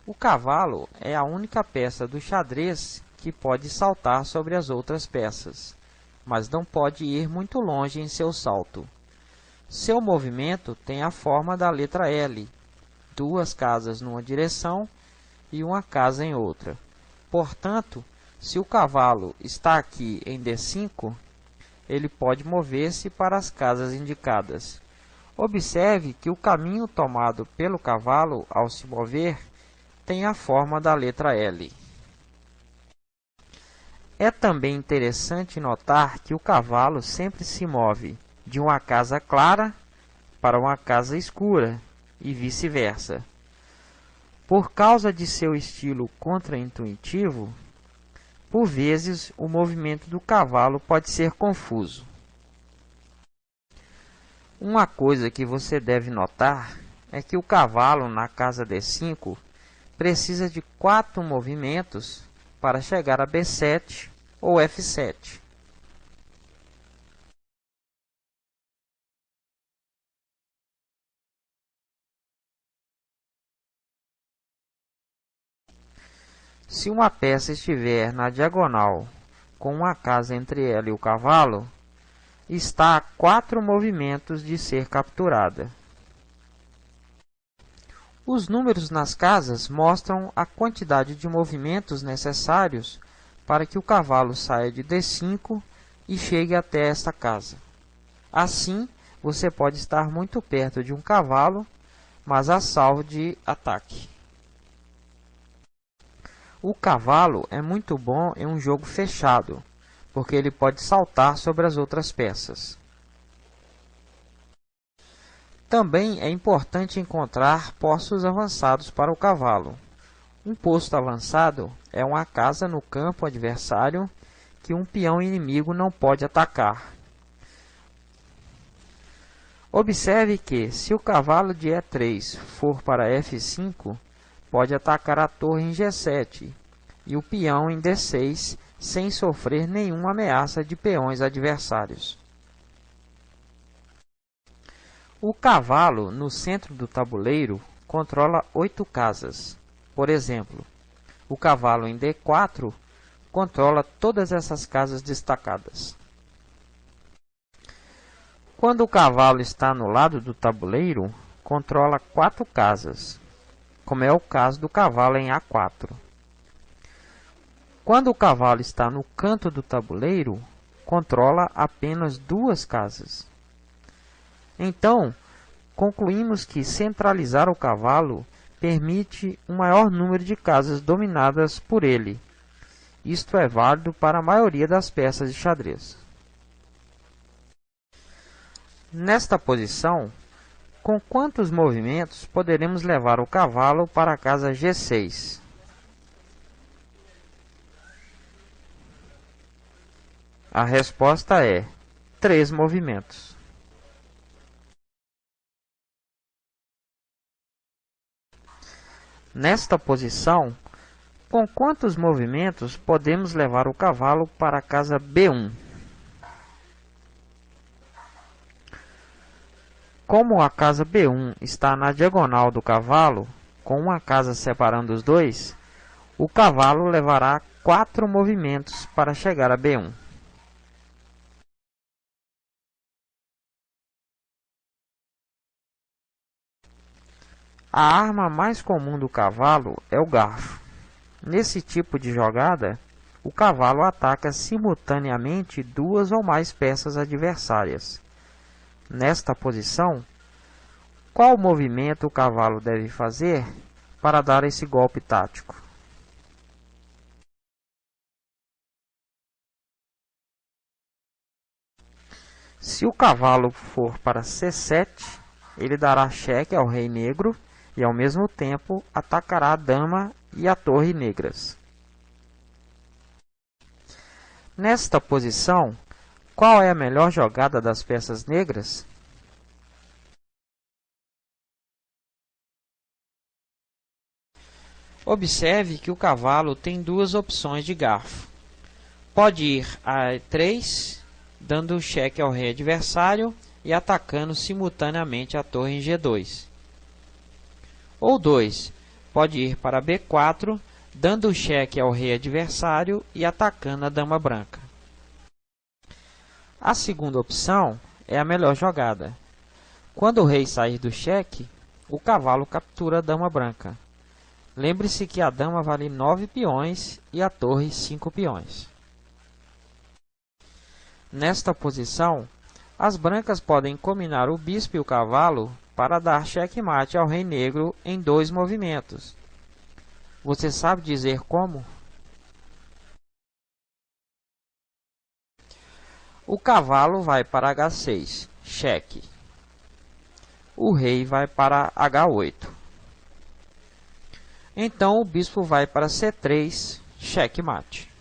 O cavalo é a única peça do xadrez que pode saltar sobre as outras peças, mas não pode ir muito longe em seu salto. Seu movimento tem a forma da letra L, duas casas numa direção e uma casa em outra. Portanto, se o cavalo está aqui em D5, ele pode mover-se para as casas indicadas. Observe que o caminho tomado pelo cavalo ao se mover tem a forma da letra L. É também interessante notar que o cavalo sempre se move de uma casa clara para uma casa escura e vice-versa. Por causa de seu estilo contraintuitivo, por vezes o movimento do cavalo pode ser confuso. Uma coisa que você deve notar é que o cavalo na casa D5 precisa de 4 movimentos para chegar a B7 ou F7. Se uma peça estiver na diagonal com uma casa entre ela e o cavalo, está a 4 movimentos de ser capturada. Os números nas casas mostram a quantidade de movimentos necessários para que o cavalo saia de D5 e chegue até esta casa. Assim, você pode estar muito perto de um cavalo, mas a salvo de ataque. O cavalo é muito bom em um jogo fechado, porque ele pode saltar sobre as outras peças. Também é importante encontrar postos avançados para o cavalo. Um posto avançado é uma casa no campo adversário que um peão inimigo não pode atacar. Observe que, se o cavalo de E3 for para F5, pode atacar a torre em G7 e o peão em D6 sem sofrer nenhuma ameaça de peões adversários. O cavalo no centro do tabuleiro controla 8 casas. Por exemplo, o cavalo em D4 controla todas essas casas destacadas. Quando o cavalo está no lado do tabuleiro, controla 4 casas, como é o caso do cavalo em A4. Quando o cavalo está no canto do tabuleiro, controla apenas 2 casas. Então, concluímos que centralizar o cavalo permite um maior número de casas dominadas por ele. Isto é válido para a maioria das peças de xadrez. Nesta posição, com quantos movimentos poderemos levar o cavalo para a casa G6? A resposta é 3 movimentos. Nesta posição, com quantos movimentos podemos levar o cavalo para a casa B1? Como a casa B1 está na diagonal do cavalo, com uma casa separando os dois, o cavalo levará 4 movimentos para chegar a B1. A arma mais comum do cavalo é o garfo. Nesse tipo de jogada, o cavalo ataca simultaneamente 2 ou mais peças adversárias. Nesta posição, qual movimento o cavalo deve fazer para dar esse golpe tático? Se o cavalo for para C7, ele dará cheque ao rei negro e, ao mesmo tempo, atacará a dama e a torre negras. Nesta posição, qual é a melhor jogada das peças negras? Observe que o cavalo tem 2 opções de garfo. Pode ir a E3, dando cheque ao rei adversário e atacando simultaneamente a torre em G2. Ou 2, pode ir para B4, dando cheque ao rei adversário e atacando a dama branca. A segunda opção é a melhor jogada. Quando o rei sair do cheque, o cavalo captura a dama branca. Lembre-se que a dama vale 9 peões e a torre 5 peões. Nesta posição, as brancas podem combinar o bispo e o cavalo para dar checkmate ao rei negro em 2 movimentos. Você sabe dizer como? O cavalo vai para H6, cheque. O rei vai para H8. Então o bispo vai para C3, checkmate.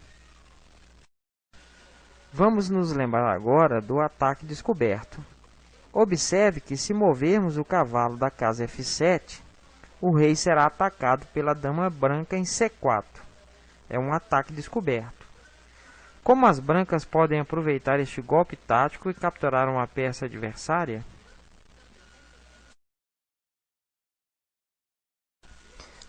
Vamos nos lembrar agora do ataque descoberto. Observe que se movermos o cavalo da casa F7, o rei será atacado pela dama branca em C4. É um ataque descoberto. Como as brancas podem aproveitar este golpe tático e capturar uma peça adversária?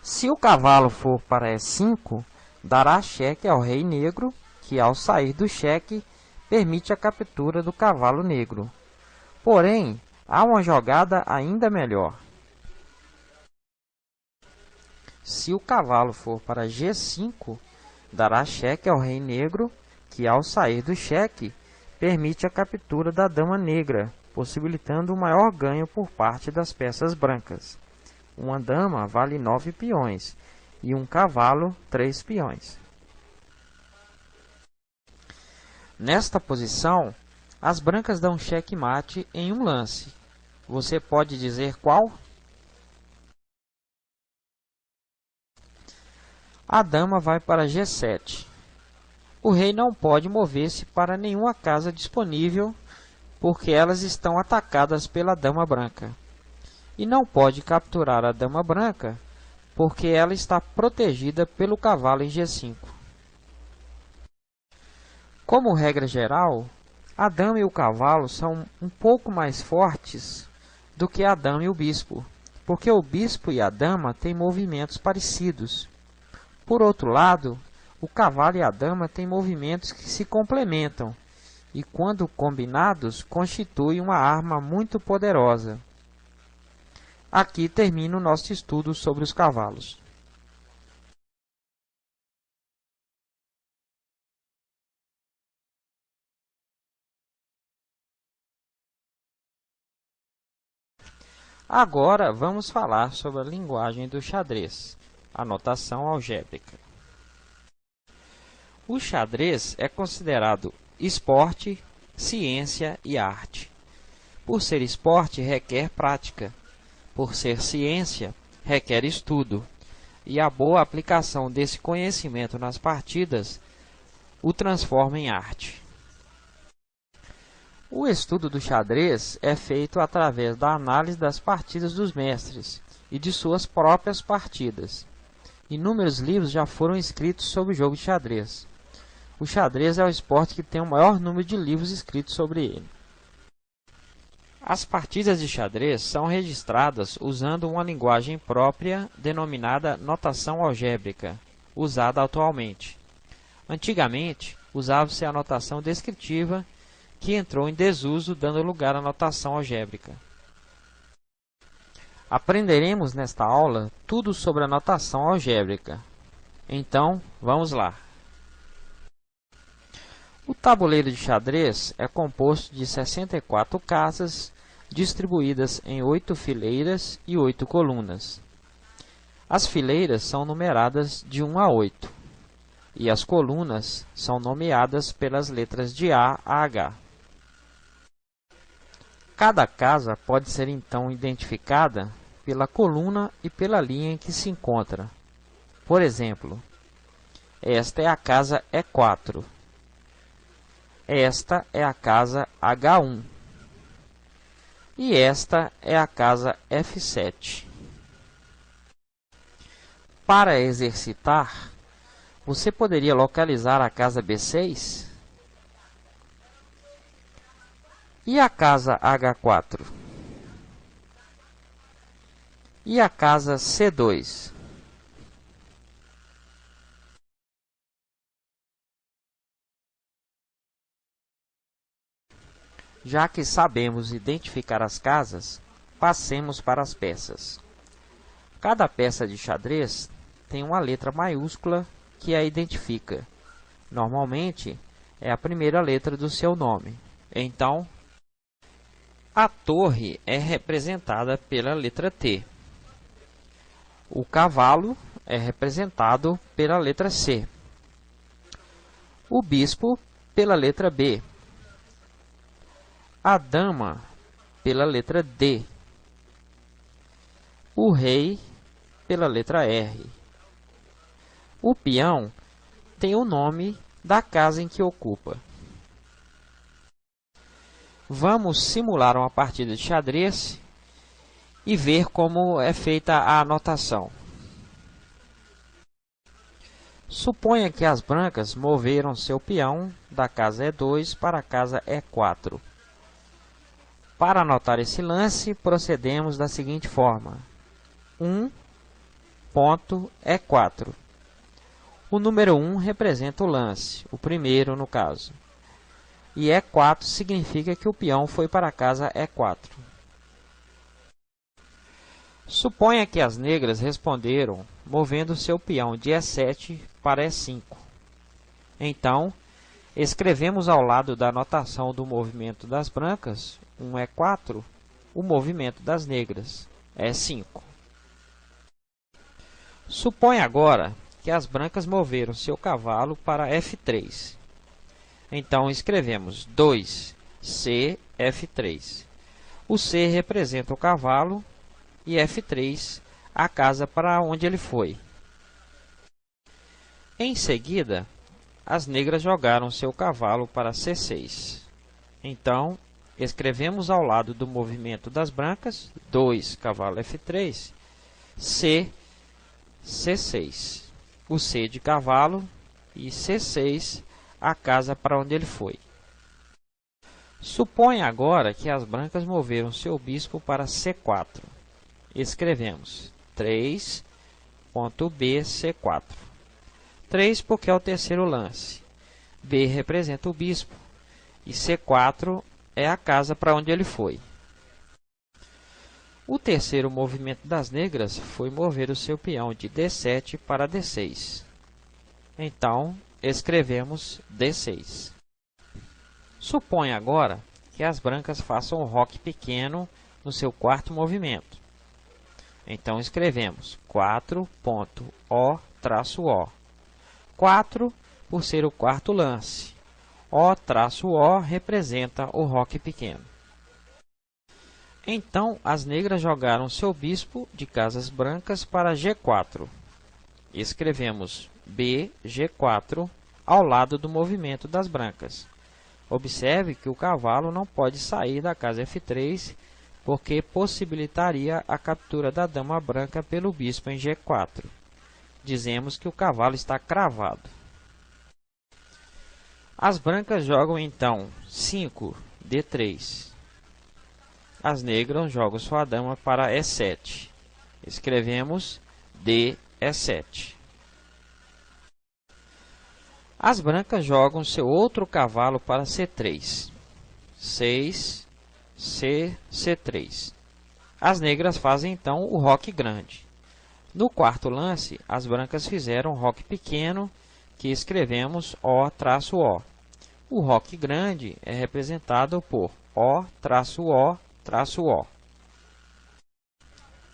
Se o cavalo for para E5, dará cheque ao rei negro, que ao sair do cheque, permite a captura do cavalo negro. Porém, há uma jogada ainda melhor. Se o cavalo for para G5, dará cheque ao rei negro, que ao sair do cheque, permite a captura da dama negra, possibilitando um maior ganho por parte das peças brancas. Uma dama vale 9 peões e um cavalo 3 peões. Nesta posição, as brancas dão checkmate em um lance. Você pode dizer qual? A dama vai para G7. O rei não pode mover-se para nenhuma casa disponível, porque elas estão atacadas pela dama branca. E não pode capturar a dama branca, porque ela está protegida pelo cavalo em G5. Como regra geral, a dama e o cavalo são um pouco mais fortes do que a dama e o bispo, porque o bispo e a dama têm movimentos parecidos. Por outro lado, O cavalo e a dama têm movimentos que se complementam e, quando combinados, constituem uma arma muito poderosa. Aqui termina o nosso estudo sobre os cavalos. Agora vamos falar sobre a linguagem do xadrez, a notação algébrica. O xadrez é considerado esporte, ciência e arte. Por ser esporte, requer prática. Por ser ciência, requer estudo. E a boa aplicação desse conhecimento nas partidas o transforma em arte. O estudo do xadrez é feito através da análise das partidas dos mestres e de suas próprias partidas. Inúmeros livros já foram escritos sobre o jogo de xadrez. O xadrez é o esporte que tem o maior número de livros escritos sobre ele. As partidas de xadrez são registradas usando uma linguagem própria denominada notação algébrica, usada atualmente. Antigamente, usava-se a notação descritiva, que entrou em desuso, dando lugar à notação algébrica. Aprenderemos nesta aula tudo sobre a notação algébrica. Então, vamos lá. O tabuleiro de xadrez é composto de 64 casas, distribuídas em 8 fileiras e 8 colunas. As fileiras são numeradas de 1 a 8, e as colunas são nomeadas pelas letras de A a H. Cada casa pode ser então identificada pela coluna e pela linha em que se encontra. Por exemplo, esta é a casa E4. Esta é a casa H1. E esta é a casa F7. Para exercitar, você poderia localizar a casa B6? E a casa H4? E a casa C2? Já que sabemos identificar as casas, passemos para as peças. Cada peça de xadrez tem uma letra maiúscula que a identifica. Normalmente, é a primeira letra do seu nome. Então, a torre é representada pela letra T. O cavalo é representado pela letra C. O bispo pela letra B. A dama pela letra D. O rei pela letra R. O peão tem o nome da casa em que ocupa. Vamos simular uma partida de xadrez e ver como é feita a anotação. Suponha que as brancas moveram seu peão da casa E2 para a casa E4. Para anotar esse lance, procedemos da seguinte forma: 1.E4. O número 1 representa o lance, o primeiro no caso. E E4 significa que o peão foi para a casa E4. Suponha que as negras responderam movendo seu peão de E7 para E5. Então, escrevemos ao lado da anotação do movimento das brancas, 1E4, o movimento das negras, E5. Suponha agora que as brancas moveram seu cavalo para F3. Então, escrevemos 2C, F3. O C representa o cavalo e F3 a casa para onde ele foi. Em seguida, as negras jogaram seu cavalo para C6. Então, escrevemos ao lado do movimento das brancas, 2, cavalo F3, C, C6. O C de cavalo e C6 a casa para onde ele foi. Suponha agora que as brancas moveram seu bispo para C4. Escrevemos 3.B, C4. 3 porque é o terceiro lance. B representa o bispo. E C4 é a casa para onde ele foi. O terceiro movimento das negras foi mover o seu peão de D7 para D6. Então, escrevemos D6. Suponha agora que as brancas façam um roque pequeno no seu quarto movimento. Então, escrevemos 4.O''O'. 4 por ser o quarto lance. O''O' representa o roque pequeno. Então, as negras jogaram seu bispo de casas brancas para G4. Escrevemos BG4 ao lado do movimento das brancas. Observe que o cavalo não pode sair da casa F3, porque possibilitaria a captura da dama branca pelo bispo em G4. Dizemos que o cavalo está cravado. As brancas jogam então 5D3. As negras jogam sua dama para E7. Escrevemos DE7. As brancas jogam seu outro cavalo para C3. 6, C3. As negras fazem então o roque grande. No quarto lance, as brancas fizeram um roque pequeno, que escrevemos O''O'. O roque grande é representado por O''O''.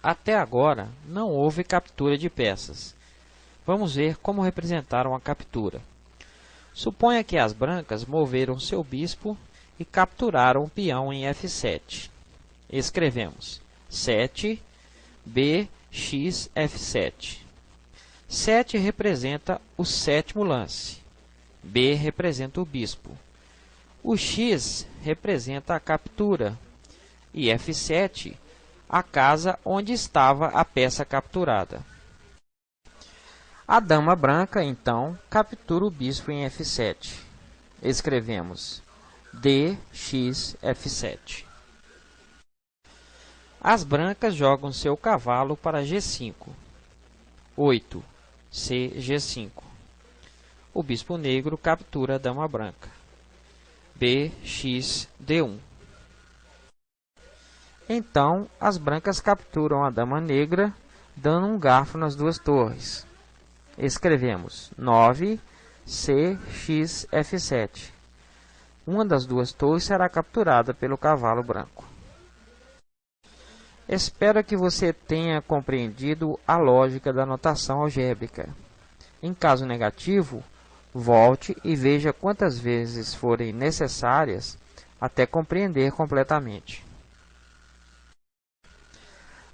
Até agora, não houve captura de peças. Vamos ver como representaram a captura. Suponha que as brancas moveram seu bispo e capturaram o peão em F7. Escrevemos 7, BX, F7. 7 representa o sétimo lance. B representa o bispo. O X representa a captura. E F7, a casa onde estava a peça capturada. A dama branca, então, captura o bispo em F7. Escrevemos DX, F7. As brancas jogam seu cavalo para G5. 8, CG5. O bispo negro captura a dama branca. BX, D1. Então, as brancas capturam a dama negra, dando um garfo nas duas torres. Escrevemos 9, CX, F7. Uma das duas torres será capturada pelo cavalo branco. Espero que você tenha compreendido a lógica da notação algébrica. Em caso negativo, volte e veja quantas vezes forem necessárias até compreender completamente.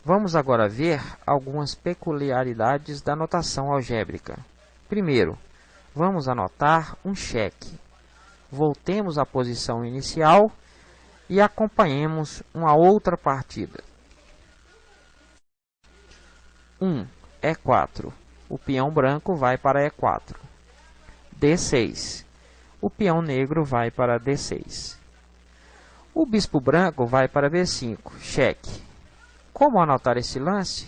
Vamos agora ver algumas peculiaridades da notação algébrica. Primeiro, vamos anotar um cheque. Voltemos à posição inicial e acompanhemos uma outra partida. 1, E4. O peão branco vai para E4. D6. O peão negro vai para D6. O bispo branco vai para B5. Cheque. Como anotar esse lance?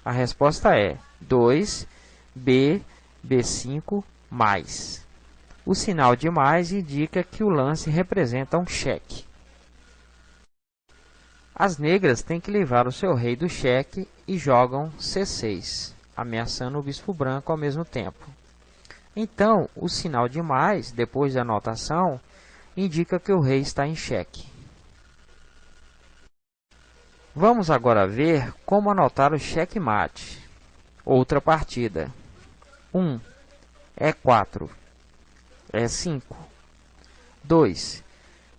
A resposta é 2, B5 mais. O sinal de mais indica que o lance representa um cheque. As negras têm que livrar o seu rei do cheque e jogam C6, ameaçando o bispo branco ao mesmo tempo. Então, o sinal de mais, depois da anotação, indica que o rei está em xeque. Vamos agora ver como anotar o xeque-mate. Outra partida. 1, E4, E5. 2,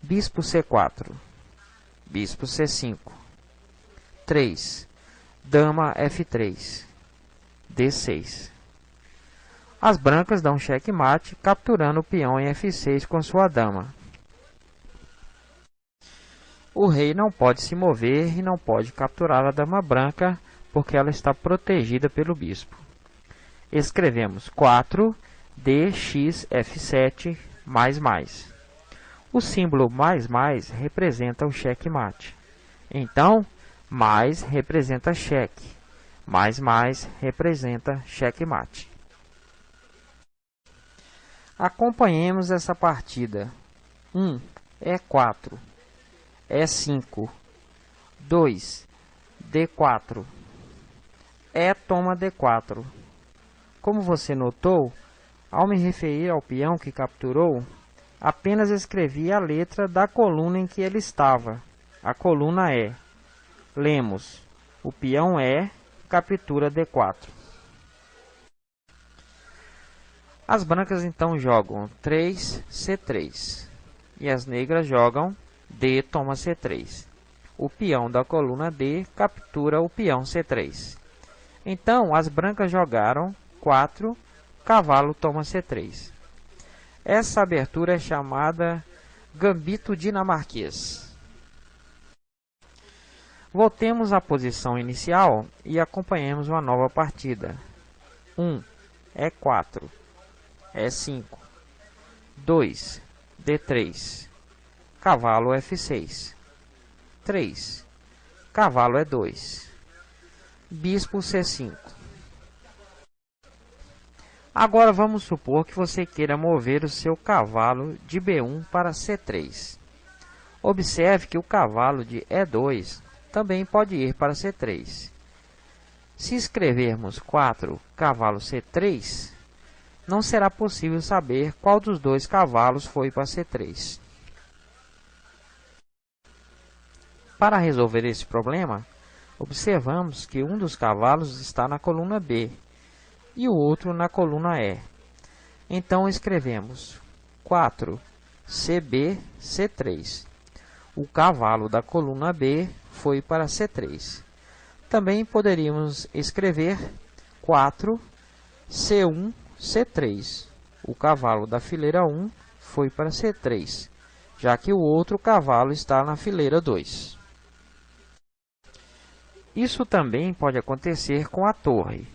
bispo C4, bispo C5. 3, dama F3, D6. As brancas dão xeque-mate, capturando o peão em F6 com sua dama. O rei não pode se mover e não pode capturar a dama branca, porque ela está protegida pelo bispo. Escrevemos 4, DX, F7, mais. O símbolo mais representa o xeque-mate. Então, mais representa xeque, mais representa xeque-mate. Acompanhemos essa partida. 1, E4, E5, 2, D4, E toma D4. Como você notou, ao me referir ao peão que capturou, apenas escrevi a letra da coluna em que ele estava, a coluna E. Lemos, o peão E captura D4. As brancas então jogam 3, C3, e as negras jogam D toma C3. O peão da coluna D captura o peão C3. Então, as brancas jogaram 4, cavalo toma C3. Essa abertura é chamada gambito dinamarquês. Voltemos à posição inicial e acompanhemos uma nova partida. 1, E4, E5, 2, D3, cavalo F6, 3, cavalo E2, bispo C5. Agora vamos supor que você queira mover o seu cavalo de B1 para C3. Observe que o cavalo de E2 também pode ir para C3. Se escrevermos 4, cavalo C3, não será possível saber qual dos dois cavalos foi para C3. Para resolver esse problema, observamos que um dos cavalos está na coluna B e o outro na coluna E. Então escrevemos 4, CB, C3. O cavalo da coluna B foi para C3. Também poderíamos escrever 4, C1, C3. O cavalo da fileira 1 foi para C3, já que o outro cavalo está na fileira 2. Isso também pode acontecer com a torre.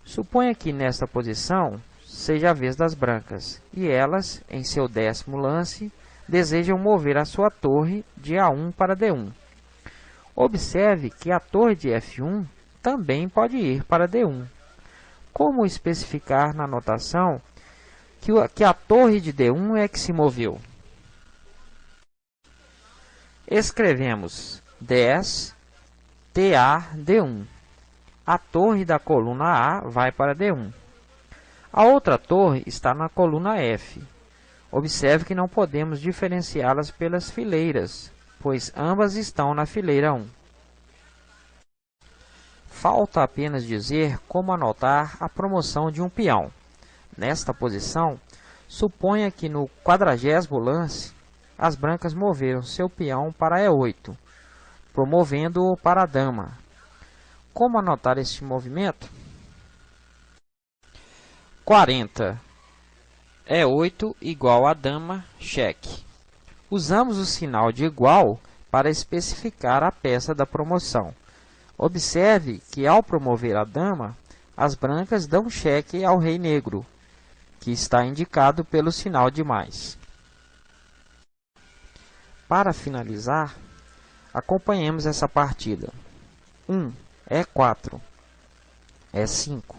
Suponha que nesta posição seja a vez das brancas, e elas, em seu 10º lance, desejam mover a sua torre de A1 para D1. Observe que a torre de F1 também pode ir para D1. Como especificar na notação que a torre de D1 é que se moveu? Escrevemos 10, TA, D1. A torre da coluna A vai para D1. A outra torre está na coluna F. Observe que não podemos diferenciá-las pelas fileiras, pois ambas estão na fileira 1. Falta apenas dizer como anotar a promoção de um peão. Nesta posição, suponha que no 40º lance, as brancas moveram seu peão para E8, promovendo-o para a dama. Como anotar este movimento? 40. E8 igual a dama, cheque. Usamos o sinal de igual para especificar a peça da promoção. Observe que ao promover a dama, as brancas dão cheque ao rei negro, que está indicado pelo sinal de mais. Para finalizar, acompanhemos essa partida. 1, E4, E5,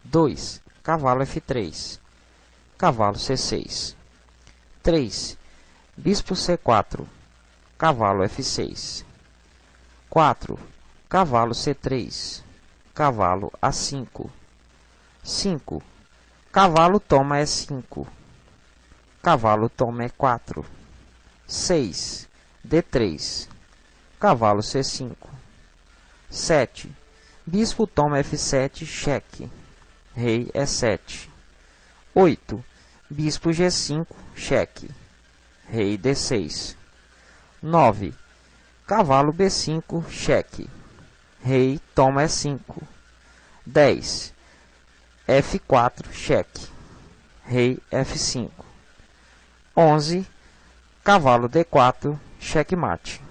2, cavalo F3, cavalo C6, 3, bispo C4, cavalo F6, 4, cavalo C3, cavalo A5, 5, cavalo toma E5, cavalo toma E4, 6, D3, cavalo C5, 7, bispo toma F7, cheque, rei E7, 8, bispo G5, cheque, rei D6, 9, cavalo B5, cheque, rei toma E5, 10, F4, cheque, rei F5, 11, cavalo D4, cheque mate.